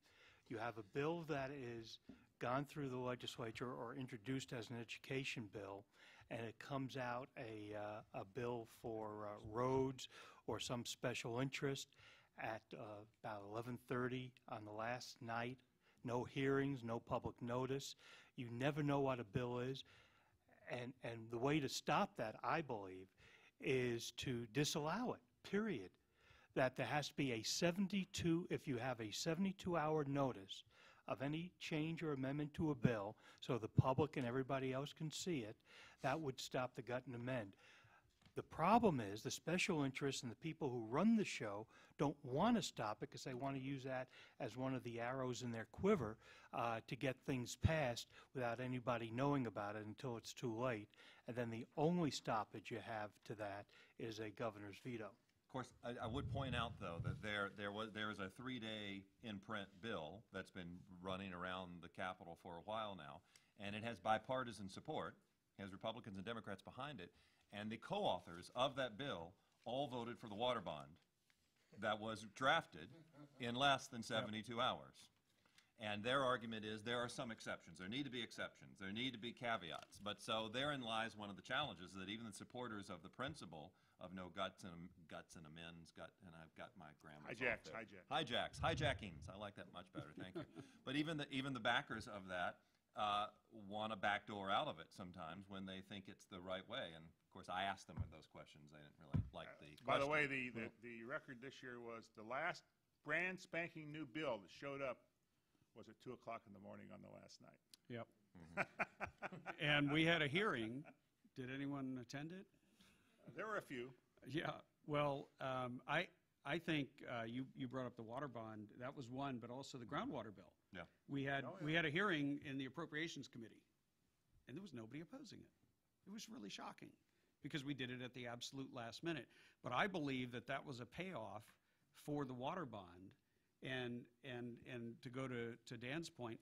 [SPEAKER 3] You have a bill that is gone through the legislature or introduced as an education bill, and it comes out a bill for roads or some special interest at about 11:30 on the last night. No hearings, no public notice. You never know what a bill is. And the way to stop that, I believe, is to disallow it, period. That there has to be a 72, if you have a 72-hour notice of any change or amendment to a bill, so the public and everybody else can see it, that would stop the gut and amend. The problem is the special interests and the people who run the show don't want to stop it because they want to use that as one of the arrows in their quiver to get things passed without anybody knowing about it until it's too late. And then the only stoppage you have to that is a governor's veto.
[SPEAKER 4] Of course, I would point out, though, that there is a 3-day in-print bill that's been running around the Capitol for a while now, and it has bipartisan support. It has Republicans and Democrats behind it, and the co-authors of that bill all voted for the water bond that was drafted in less than 72 hours. And their argument is there are some exceptions. There need to be exceptions. There need to be caveats. But so therein lies one of the challenges that even the supporters of the principle of no guts and amends, and I've got my grammar. Hijackings. I like that much better. Thank you. But even the backers of that want a backdoor out of it sometimes when they think it's the right way. And of course, I asked them those questions. They didn't really like the question.
[SPEAKER 5] By the way, the record this year was the last brand spanking new bill that showed up was at 2 o'clock in the morning on the last night.
[SPEAKER 2] Yep. And we had a hearing. Did anyone attend it?
[SPEAKER 5] There were a few.
[SPEAKER 2] Yeah. Well, I think you brought up the water bond. That was one, but also the groundwater bill.
[SPEAKER 4] Yeah.
[SPEAKER 2] We had a hearing in the Appropriations Committee, and there was nobody opposing it. It was really shocking because we did it at the absolute last minute. But I believe that was a payoff for the water bond. And to go to Dan's point,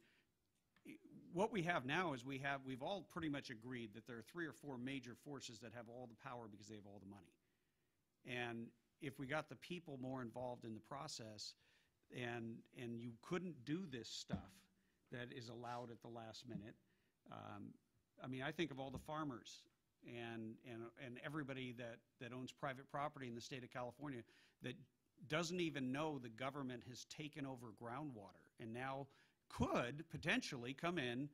[SPEAKER 2] what we have now is we've all pretty much agreed that there are 3 or 4 major forces that have all the power because they have all the money. And if we got the people more involved in the process, and you couldn't do this stuff that is allowed at the last minute. I mean, I think of all the farmers and everybody that owns private property in the state of California that doesn't even know the government has taken over groundwater and now could potentially come in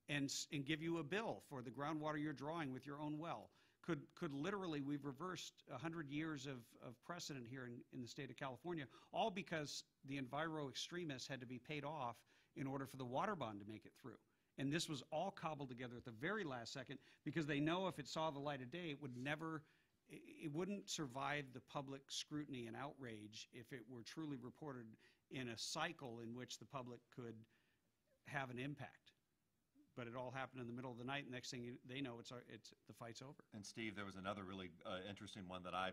[SPEAKER 2] and give you a bill for the groundwater you're drawing with your own well. Could literally, we've reversed 100 years of precedent here in the state of California, all because the enviro extremists had to be paid off in order for the water bond to make it through. And this was all cobbled together at the very last second because they know if it saw the light of day, it wouldn't survive the public scrutiny and outrage if it were truly reported in a cycle in which the public could have an impact. But it all happened in the middle of the night, and next thing they know, the fight's over.
[SPEAKER 4] And Steve, there was another really interesting one that I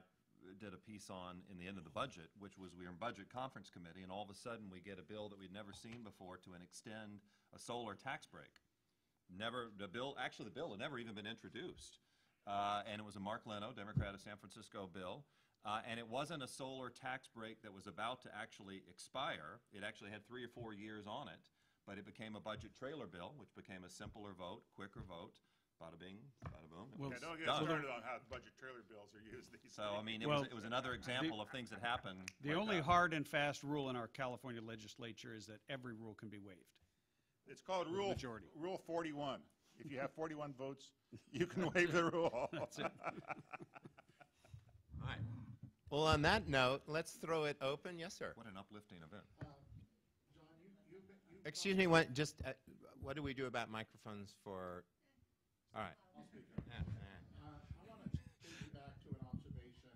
[SPEAKER 4] did a piece on in the end of the budget, which was we were in Budget Conference Committee, and all of a sudden we get a bill that we'd never seen before to extend a solar tax break. The bill had never even been introduced. And it was a Mark Leno, Democrat of San Francisco bill. And it wasn't a solar tax break that was about to actually expire. It actually had 3 or 4 years on it, but it became a budget trailer bill, which became a simpler vote, quicker vote. Bada bing, bada boom.
[SPEAKER 2] Well,
[SPEAKER 5] Yeah, don't get us started on how budget trailer bills are used these days.
[SPEAKER 4] So, I mean,
[SPEAKER 2] Well,
[SPEAKER 4] it was another example of things that happen.
[SPEAKER 2] The
[SPEAKER 4] like
[SPEAKER 2] only
[SPEAKER 4] that.
[SPEAKER 2] hard and fast rule in our California legislature is that every rule can be waived.
[SPEAKER 5] It's called Rule
[SPEAKER 2] majority.
[SPEAKER 5] 41. If you have 41 votes, you can waive the rule.
[SPEAKER 2] That's it.
[SPEAKER 1] All right. Well, on that note, let's throw it open. Yes, sir.
[SPEAKER 4] What an uplifting event.
[SPEAKER 1] Excuse me, what do we do about microphones for, all right.
[SPEAKER 6] I'll speak.
[SPEAKER 1] Yeah, yeah.
[SPEAKER 6] I want to take you back to an observation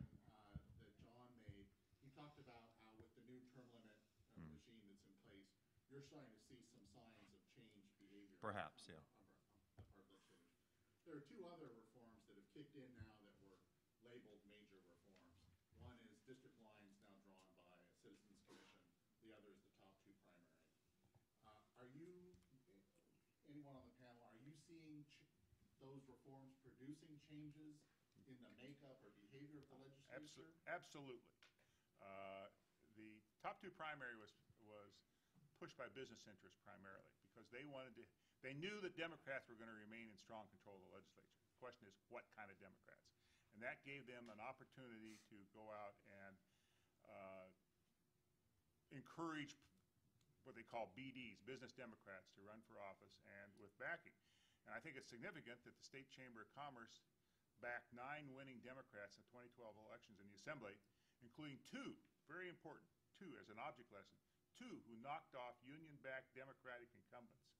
[SPEAKER 6] that John made. He talked about how with the new term limit regime that's in place, you're starting to see some signs of changed behavior.
[SPEAKER 4] Perhaps, yeah.
[SPEAKER 6] On the part of the change. There are 2 other reforms that have kicked in now that were labeled major reforms. One is district lines now drawn by a citizens commission. The other is the top 2 primary. Are you, anyone on the panel, are you seeing those reforms producing changes in the makeup or behavior of the legislature?
[SPEAKER 5] Absolutely. The top 2 primary was pushed by business interests primarily because they knew that Democrats were going to remain in strong control of the legislature. The question is, what kind of Democrats? And that gave them an opportunity to go out and encourage what they call BDs, business Democrats, to run for office and with backing. And I think it's significant that the State Chamber of Commerce backed 9 winning Democrats in the 2012 elections in the Assembly, including 2, very important, 2 as an object lesson, 2 who knocked off union-backed Democratic incumbents.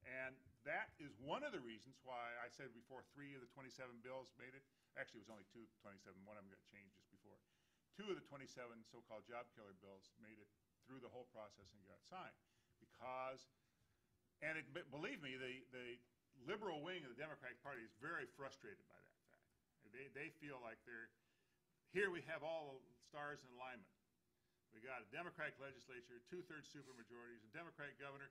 [SPEAKER 5] And that is one of the reasons why I said before 3 of the 27 bills made it. Actually, it was only 2 of the 27. One of them got changed just before. 2 of the 27 so-called job killer bills made it through the whole process and got signed because, and believe me, the liberal wing of the Democratic Party is very frustrated by that fact. They feel like here we have all the stars in alignment. We got a Democratic legislature, 2/3 supermajorities, a Democratic governor,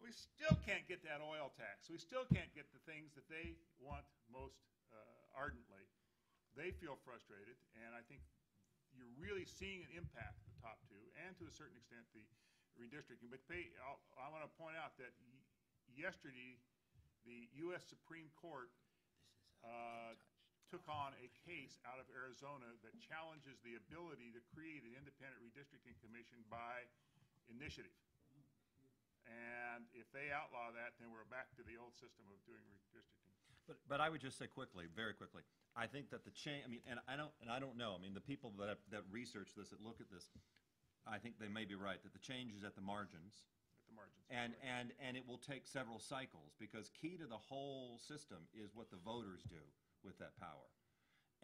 [SPEAKER 5] and we still can't get that oil tax. We still can't get the things that they want most ardently. They feel frustrated, and I think you're really seeing an impact the top 2, and to a certain extent the redistricting. But I want to point out that yesterday the U.S. Supreme Court took on a case out of Arizona that challenges the ability to create an independent redistricting commission by initiative. And if they outlaw that, then we're back to the old system of doing redistricting.
[SPEAKER 4] But I would just say quickly, very quickly, I think that the change. I mean, and I don't know. I mean, the people that research this, that look at this, I think they may be right that the change is at the margins.
[SPEAKER 5] At the margins.
[SPEAKER 4] And it will take several cycles because key to the whole system is what the voters do with that power.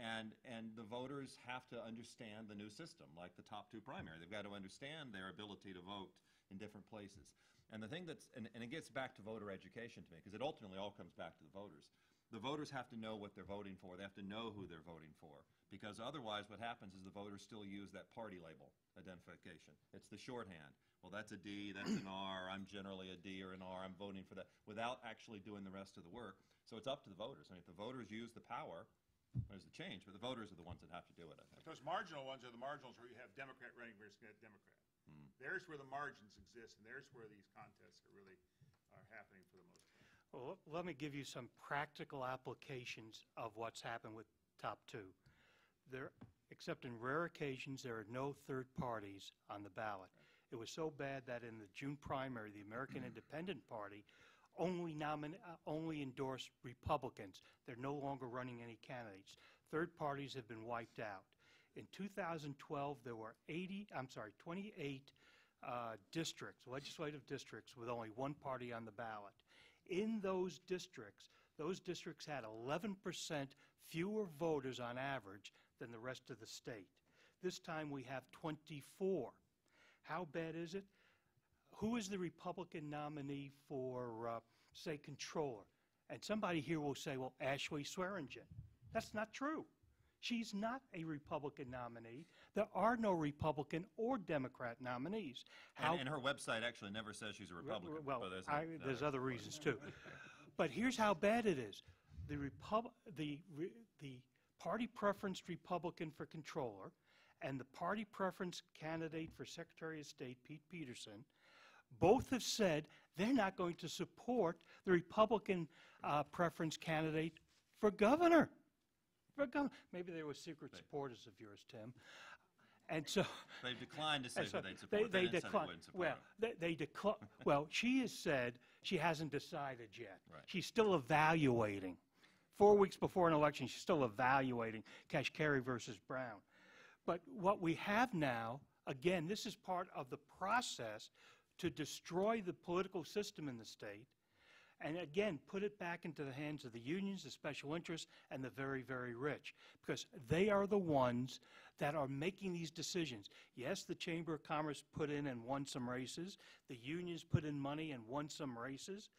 [SPEAKER 4] And the voters have to understand the new system, like the top 2 primary. They've got to understand their ability to vote in different places. And the thing and it gets back to voter education to me, because it ultimately all comes back to the voters. The voters have to know what they're voting for. They have to know who they're voting for. Because otherwise what happens is the voters still use that party label identification. It's the shorthand. Well, that's a D, that's an R, I'm generally a D or an R, I'm voting for that, without actually doing the rest of the work. So it's up to the voters. I mean, if the voters use the power, there's the change, but the voters are the ones that have to do it, I think.
[SPEAKER 5] Those marginal ones are the marginals where you have Democrat running versus Democrat. There's where the margins exist, and there's where these contests are happening for the most part.
[SPEAKER 3] Well, let me give you some practical applications of what's happened with top 2. Except in rare occasions, there are no third parties on the ballot. It was so bad that in the June primary, the American Independent Party only endorsed Republicans. They're no longer running any candidates. Third parties have been wiped out. In 2012, there were 28 districts, legislative districts, with only one party on the ballot. In those districts had 11% fewer voters on average than the rest of the state. This time we have 24. How bad is it? Who is the Republican nominee for, say, controller? And somebody here will say, well, Ashley Swearingen. That's not true. She's not a Republican nominee. There are no Republican or Democrat nominees.
[SPEAKER 4] And her website actually never says she's a Republican.
[SPEAKER 3] Well,
[SPEAKER 4] but
[SPEAKER 3] there's other reasons too. But here's how bad it is. The party preference Republican for controller and the party preference candidate for Secretary of State, Pete Peterson, both have said they're not going to support the Republican preference candidate for governor. Maybe they were secret supporters of yours, Tim. And so
[SPEAKER 4] They've declined to say
[SPEAKER 3] so
[SPEAKER 4] who they'd support. They didn't say they wouldn't support him.
[SPEAKER 3] Well, she has said she hasn't decided yet.
[SPEAKER 4] Right.
[SPEAKER 3] She's still evaluating. 4 weeks before an election, she's still evaluating Kashkari versus Brown. But what we have now, again, this is part of the process to destroy the political system in the state, and again, put it back into the hands of the unions, the special interests, and the very, very rich, because they are the ones that are making these decisions. Yes, the Chamber of Commerce put in and won some races. The unions put in money and won some races.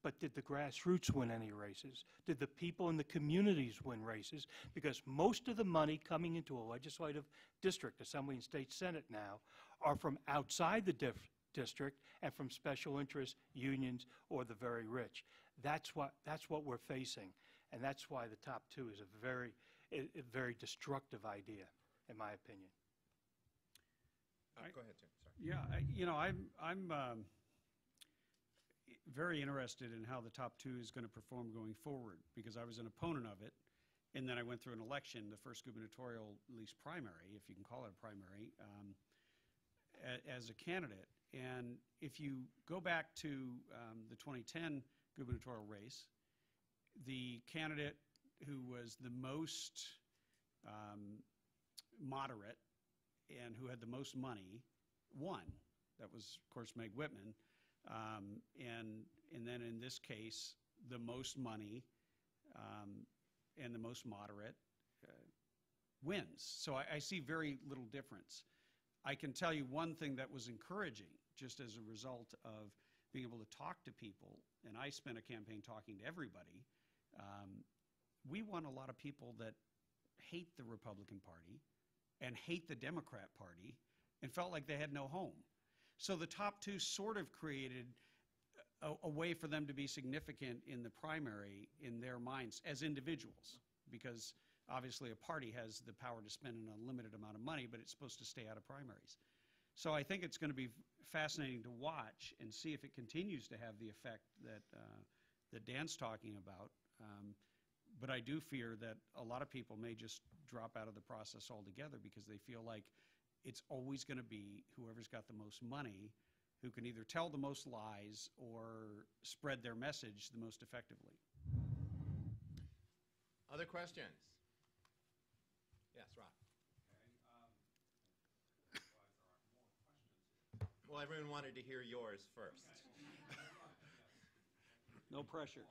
[SPEAKER 3] But did the grassroots win any races? Did the people in the communities win races? Because most of the money coming into a legislative district, Assembly and State Senate now, are from outside the district and from special interests, unions, or the very rich. That's what we're facing, and that's why the top two is a very destructive idea, in my opinion.
[SPEAKER 1] Go ahead, Tim. Sorry.
[SPEAKER 2] Yeah, I'm very interested in how the top two is going to perform going forward, because I was an opponent of it, and then I went through an election, the first gubernatorial, at least primary, if you can call it a primary, as a candidate. And if you go back to the 2010 gubernatorial race, the candidate who was the most moderate and who had the most money won. That was, of course, Meg Whitman. And then in this case, the most money and the most moderate wins. So I see very little difference. I can tell you one thing that was encouraging, just as a result of being able to talk to people, and I spent a campaign talking to everybody. We won a lot of people that hate the Republican Party and hate the Democrat Party and felt like they had no home. So the top two sort of created a way for them to be significant in the primary in their minds as individuals, because obviously a party has the power to spend an unlimited amount of money, but it's supposed to stay out of primaries. So I think it's going to be fascinating to watch and see if it continues to have the effect that Dan's talking about. But I do fear that a lot of people may just drop out of the process altogether because they feel like it's always going to be whoever's got the most money who can either tell the most lies or spread their message the most effectively.
[SPEAKER 1] Other questions? Yes, Rob. Well, everyone wanted to hear yours first.
[SPEAKER 2] No pressure.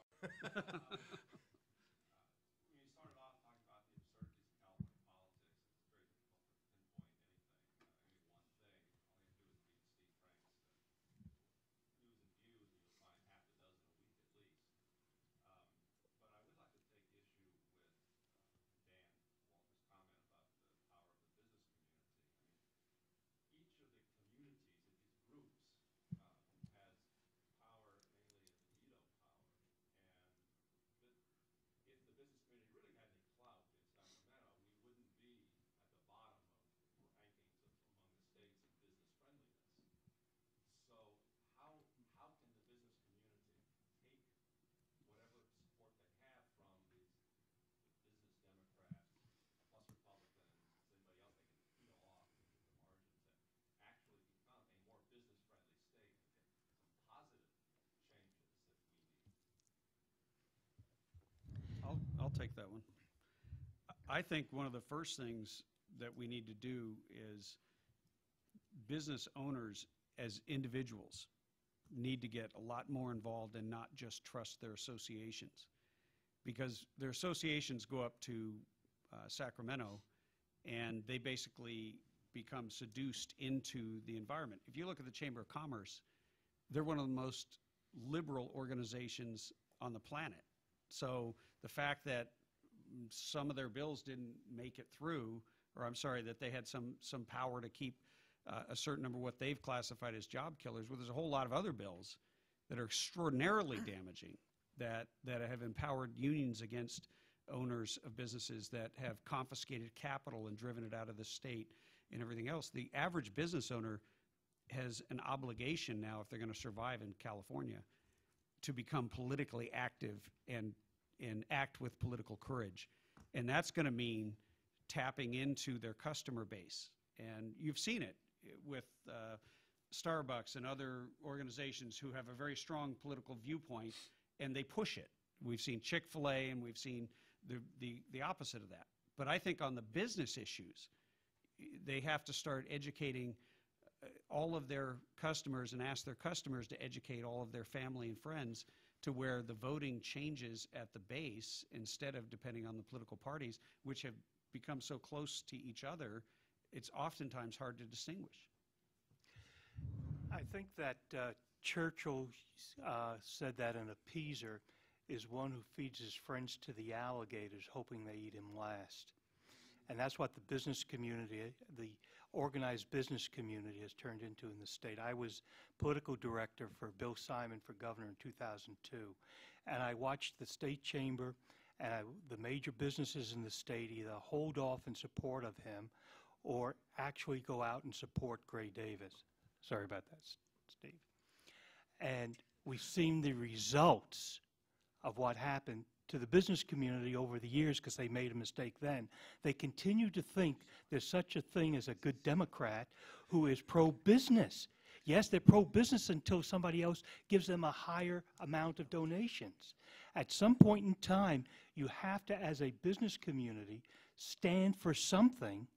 [SPEAKER 2] I'll take that one. I think one of the first things that we need to do is business owners as individuals need to get a lot more involved and not just trust their associations, because their associations go up to Sacramento and they basically become seduced into the environment. If you look at the Chamber of Commerce, they're one of the most liberal organizations on the planet. So the fact that some of their bills didn't make it through, or I'm sorry, that they had some power to keep a certain number of what they've classified as job killers, well, there's a whole lot of other bills that are extraordinarily damaging that have empowered unions against owners of businesses, that have confiscated capital and driven it out of the state and everything else. The average business owner has an obligation now, if they're going to survive in California, to become politically active and act with political courage. And that's going to mean tapping into their customer base. And you've seen it with Starbucks and other organizations who have a very strong political viewpoint, and they push it. We've seen Chick-fil-A, and we've seen the opposite of that. But I think on the business issues, they have to start educating all of their customers and ask their customers to educate all of their family and friends, to where the voting changes at the base instead of depending on the political parties, which have become so close to each other, it's oftentimes hard to distinguish.
[SPEAKER 3] I think that Churchill said that an appeaser is one who feeds his friends to the alligators, hoping they eat him last. And that's what the business community, the organized business community, has turned into in the state. I was political director for Bill Simon for governor in 2002, and I watched the state chamber and the major businesses in the state either hold off in support of him or actually go out and support Gray Davis. Sorry about that, Steve. And we've seen the results of what happened to the business community over the years, because they made a mistake then. They continue to think there's such a thing as a good Democrat who is pro-business. Yes, they're pro-business until somebody else gives them a higher amount of donations. At some point in time, you have to, as a business community, stand for something.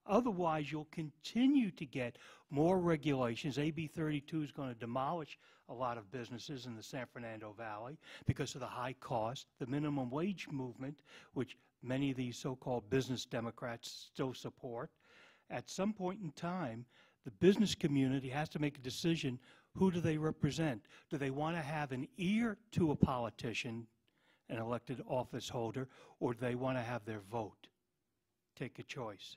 [SPEAKER 3] Otherwise, you'll continue to get more regulations. AB 32 is going to demolish a lot of businesses in the San Fernando Valley because of the high cost, the minimum wage movement, which many of these so-called business Democrats still support. At some point in time, the business community has to make a decision. Who do they represent? Do they want to have an ear to a politician, an elected office holder, or do they want to have their vote? Take a choice.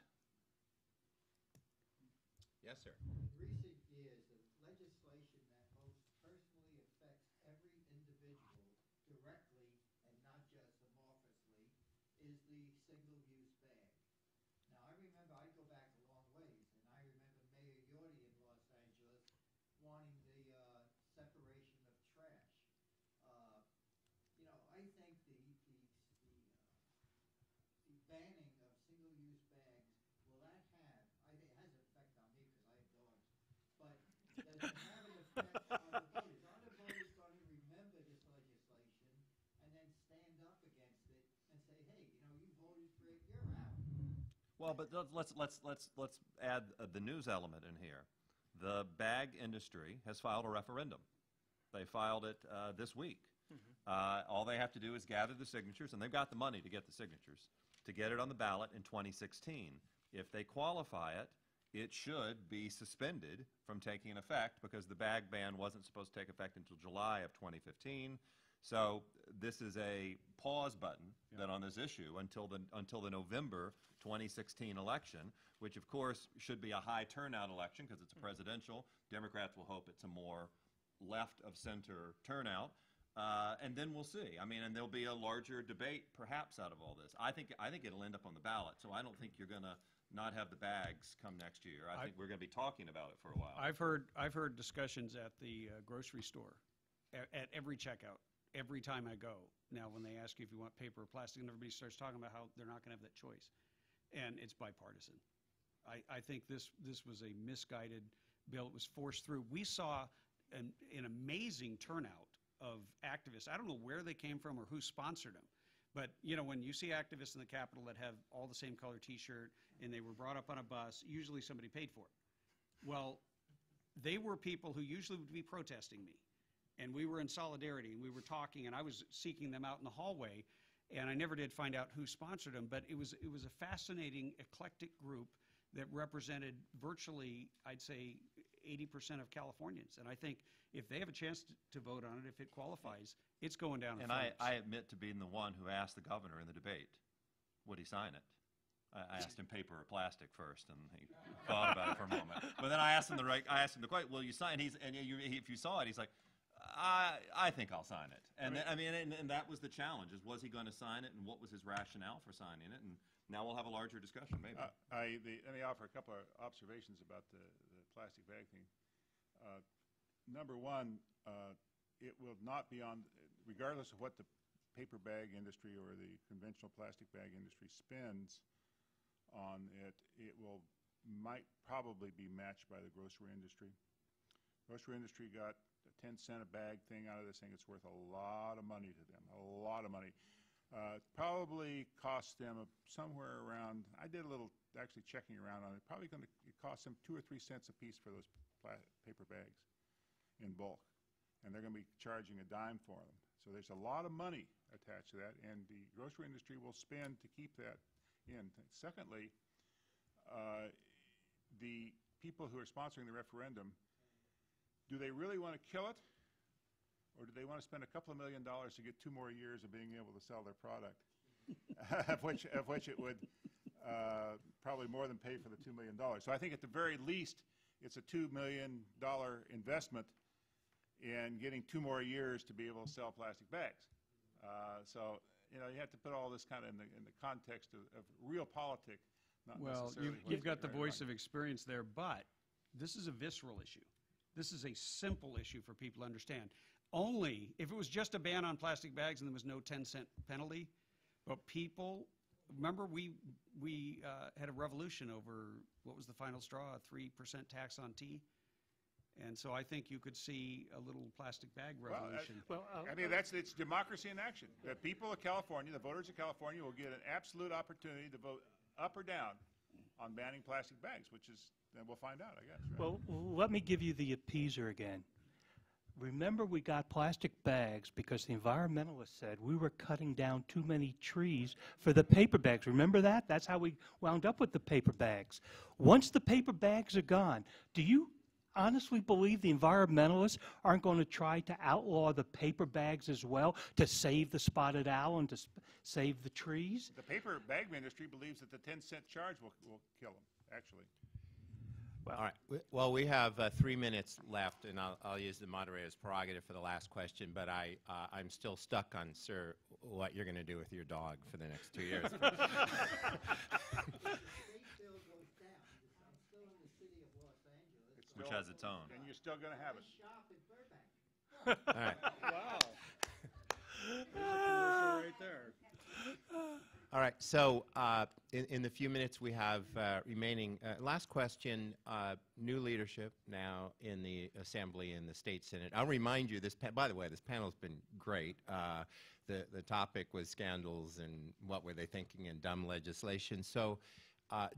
[SPEAKER 1] Yes, sir.
[SPEAKER 7] In recent years, the legislation that most personally affects every individual directly and not just amorphously is the single-use bag. Now, I remember, I go back a long ways, and I remember Mayor Yorty in Los Angeles wanting the separation of trash. I think the banning of single-use bags, will that have, I think it has an effect on me because I have dogs, but does it have an effect on the voters? Are the voters going to remember this legislation and then stand up against it and say, hey, you voted for it, you're out?
[SPEAKER 4] Well, but let's add the news element in here. The bag industry has filed a referendum. They filed it this week. All they have to do is gather the signatures, and they've got the money to get the signatures, to get it on the ballot in 2016. If they qualify it, it should be suspended from taking effect, because the bag ban wasn't supposed to take effect until July of 2015. So this is a pause button then on this issue until the November 2016 election, which of course should be a high turnout election because it's a presidential. Democrats will hope it's a more left of center turnout. And then we'll see. I mean, and there'll be a larger debate perhaps out of all this. I think it'll end up on the ballot, so I don't think you're going to not have the bags come next year. I think we're going to be talking about it for a while.
[SPEAKER 2] I've heard discussions at the grocery store at every checkout, every time I go. Now, when they ask you if you want paper or plastic, and everybody starts talking about how they're not going to have that choice. And it's bipartisan. I think this was a misguided bill. It was forced through. We saw an amazing turnout of activists. I don't know where they came from or who sponsored them. But, when you see activists in the Capitol that have all the same color T-shirt and they were brought up on a bus, usually somebody paid for it. Well, they were people who usually would be protesting me. And we were in solidarity, and we were talking, and I was seeking them out in the hallway, and I never did find out who sponsored them. But it was a fascinating, eclectic group that represented virtually, I'd say, 80% of Californians. And I think if they have a chance to vote on it, if it qualifies, it's going down in
[SPEAKER 4] And
[SPEAKER 2] flames.
[SPEAKER 4] I admit to being the one who asked the governor in the debate, would he sign it? I asked him paper or plastic first, and he thought about it for a moment. But then I asked him the question, will you sign? If you saw it, he's like, I think I'll sign it. And and that was the challenge: was he going to sign it, and what was his rationale for signing it? And now we'll have a larger discussion, maybe.
[SPEAKER 5] Let me offer a couple of observations about the plastic bag thing. Number one, it will not be on, regardless of what the paper bag industry or the conventional plastic bag industry spends on it, might probably be matched by the grocery industry. Grocery industry got a 10-cent a bag thing out of this thing. It's worth a lot of money to them, a lot of money. Probably cost them somewhere around, I did a little actually checking around on it, probably going to cost them 2 or 3 cents a piece for those paper bags in bulk. And they're going to be charging a dime for them. So there's a lot of money attached to that, and the grocery industry will spend to keep that in. Secondly, the people who are sponsoring the referendum, do they really want to kill it? Or do they want to spend a couple of $1 million to get 2 more years of being able to sell their product? of which it would probably more than pay for the $2 million. So I think at the very least, it's a $2 million investment in getting 2 more years to be able to sell plastic bags. So you have to put all this kind of in the context of real politics, not necessarily.
[SPEAKER 2] Well, you've got the voice of experience there, but this is a visceral issue. This is a simple issue for people to understand. Only if it was just a ban on plastic bags and there was no 10-cent penalty, but people, remember we had a revolution over, what was the final straw, a 3% tax on tea? And so I think you could see a little plastic bag revolution.
[SPEAKER 5] It's democracy in action. The people of California, the voters of California, will get an absolute opportunity to vote up or down on banning plastic bags, then we'll find out, I guess. Right?
[SPEAKER 3] Well, let me give you the appeaser again. Remember, we got plastic bags because the environmentalists said we were cutting down too many trees for the paper bags. Remember that? That's how we wound up with the paper bags. Once the paper bags are gone, do you honestly believe the environmentalists aren't going to try to outlaw the paper bags as well to save the spotted owl and to save the trees?
[SPEAKER 5] The paper bag industry believes that the 10-cent charge will kill them, actually.
[SPEAKER 1] Well, all right. Well, we have 3 minutes left, and I'll use the moderator's prerogative for the last question, but I'm still stuck on, sir, what you're going to do with your dog for the next 2 years.
[SPEAKER 7] State bill goes down. I'm still in the city of Los Angeles.
[SPEAKER 4] Which has its own.
[SPEAKER 5] And you're still going to have it.
[SPEAKER 7] Shop in Burbank.
[SPEAKER 1] All right.
[SPEAKER 2] Wow. There's a commercial right there.
[SPEAKER 1] All right, so in the few minutes we have remaining, last question, new leadership now in the Assembly and the State Senate. I'll remind you, by the way, this panel's been great. The topic was scandals and what were they thinking in dumb legislation. So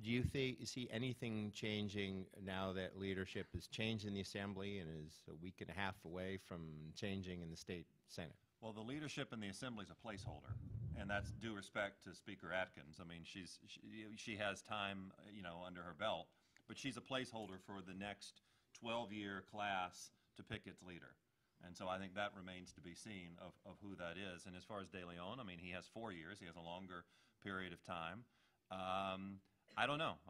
[SPEAKER 1] do you see anything changing now that leadership has changed in the Assembly and is a week and a half away from changing in the State Senate?
[SPEAKER 4] Well, the leadership in the Assembly is a placeholder, and that's due respect to Speaker Atkins. I mean, she has time, under her belt, but she's a placeholder for the next 12-year class to pick its leader. And so I think that remains to be seen of who that is. And as far as De Leon, I mean, he has 4 years. He has a longer period of time. I don't know.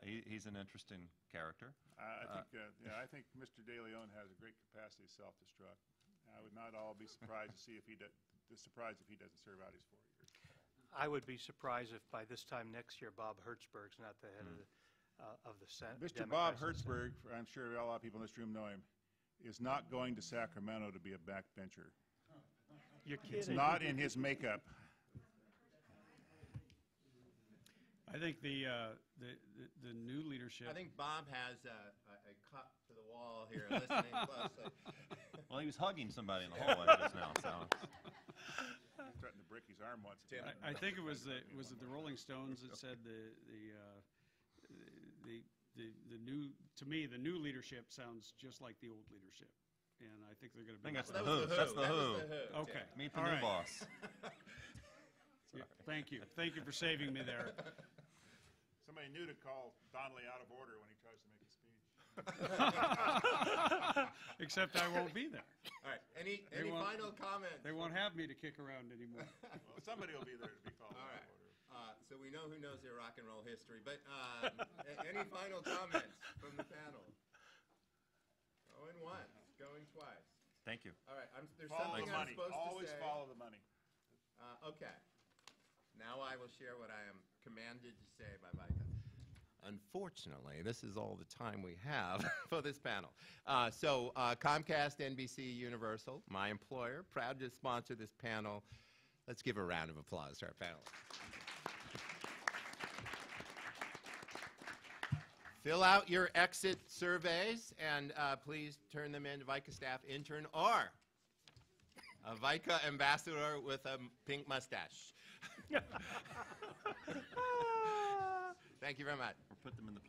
[SPEAKER 4] He's an interesting character.
[SPEAKER 5] I think Mr. De Leon has a great capacity to self-destruct. I would not all be surprised to see if he doesn't serve out his 4 years.
[SPEAKER 3] I would be surprised if by this time next year Bob Hertzberg's not the head of the Senate.
[SPEAKER 5] Mr. Bob Hertzberg, I'm sure a lot of people in this room know him, is not going to Sacramento to be a backbencher.
[SPEAKER 3] You're kidding.
[SPEAKER 5] It's not in his makeup.
[SPEAKER 2] I think the new leadership.
[SPEAKER 1] I think Bob has a cup to the wall here, listening closely.
[SPEAKER 4] Well, he was hugging somebody in the hallway just now, so.
[SPEAKER 5] He threatened to break his arm once.
[SPEAKER 2] I think it was the Rolling Stones that said the new, to me, the new leadership sounds just like the old leadership, and I think they're going to be.
[SPEAKER 4] I think that's the Who. That's the Who.
[SPEAKER 2] Okay.
[SPEAKER 4] Meet the new boss.
[SPEAKER 2] Yeah, thank you for saving me there.
[SPEAKER 5] Somebody new to call Donnelly out of order when he tries to make a speech.
[SPEAKER 2] Except I won't be there.
[SPEAKER 1] All right, any
[SPEAKER 2] won't-
[SPEAKER 1] final comments?
[SPEAKER 2] They won't have me to kick around anymore.
[SPEAKER 5] Well, somebody will be there to be called
[SPEAKER 1] All
[SPEAKER 5] out
[SPEAKER 1] right.
[SPEAKER 5] of order.
[SPEAKER 1] So we know who knows their rock and roll history, but any final comments from the panel? Going once, going twice.
[SPEAKER 4] Thank you.
[SPEAKER 1] All right, there's
[SPEAKER 5] Follow
[SPEAKER 1] something
[SPEAKER 5] the
[SPEAKER 1] I'm
[SPEAKER 5] money.
[SPEAKER 1] supposed
[SPEAKER 5] Always
[SPEAKER 1] to say.
[SPEAKER 5] follow the money.
[SPEAKER 1] Okay. Now I will share what I am commanded to say by Vika. Unfortunately, this is all the time we have for this panel. So Comcast, NBC, Universal, my employer, proud to sponsor this panel. Let's give a round of applause to our panelists. Fill out your exit surveys and please turn them in to Vika staff intern or a Vika ambassador with a pink mustache. Thank you very much.
[SPEAKER 4] Or put them in the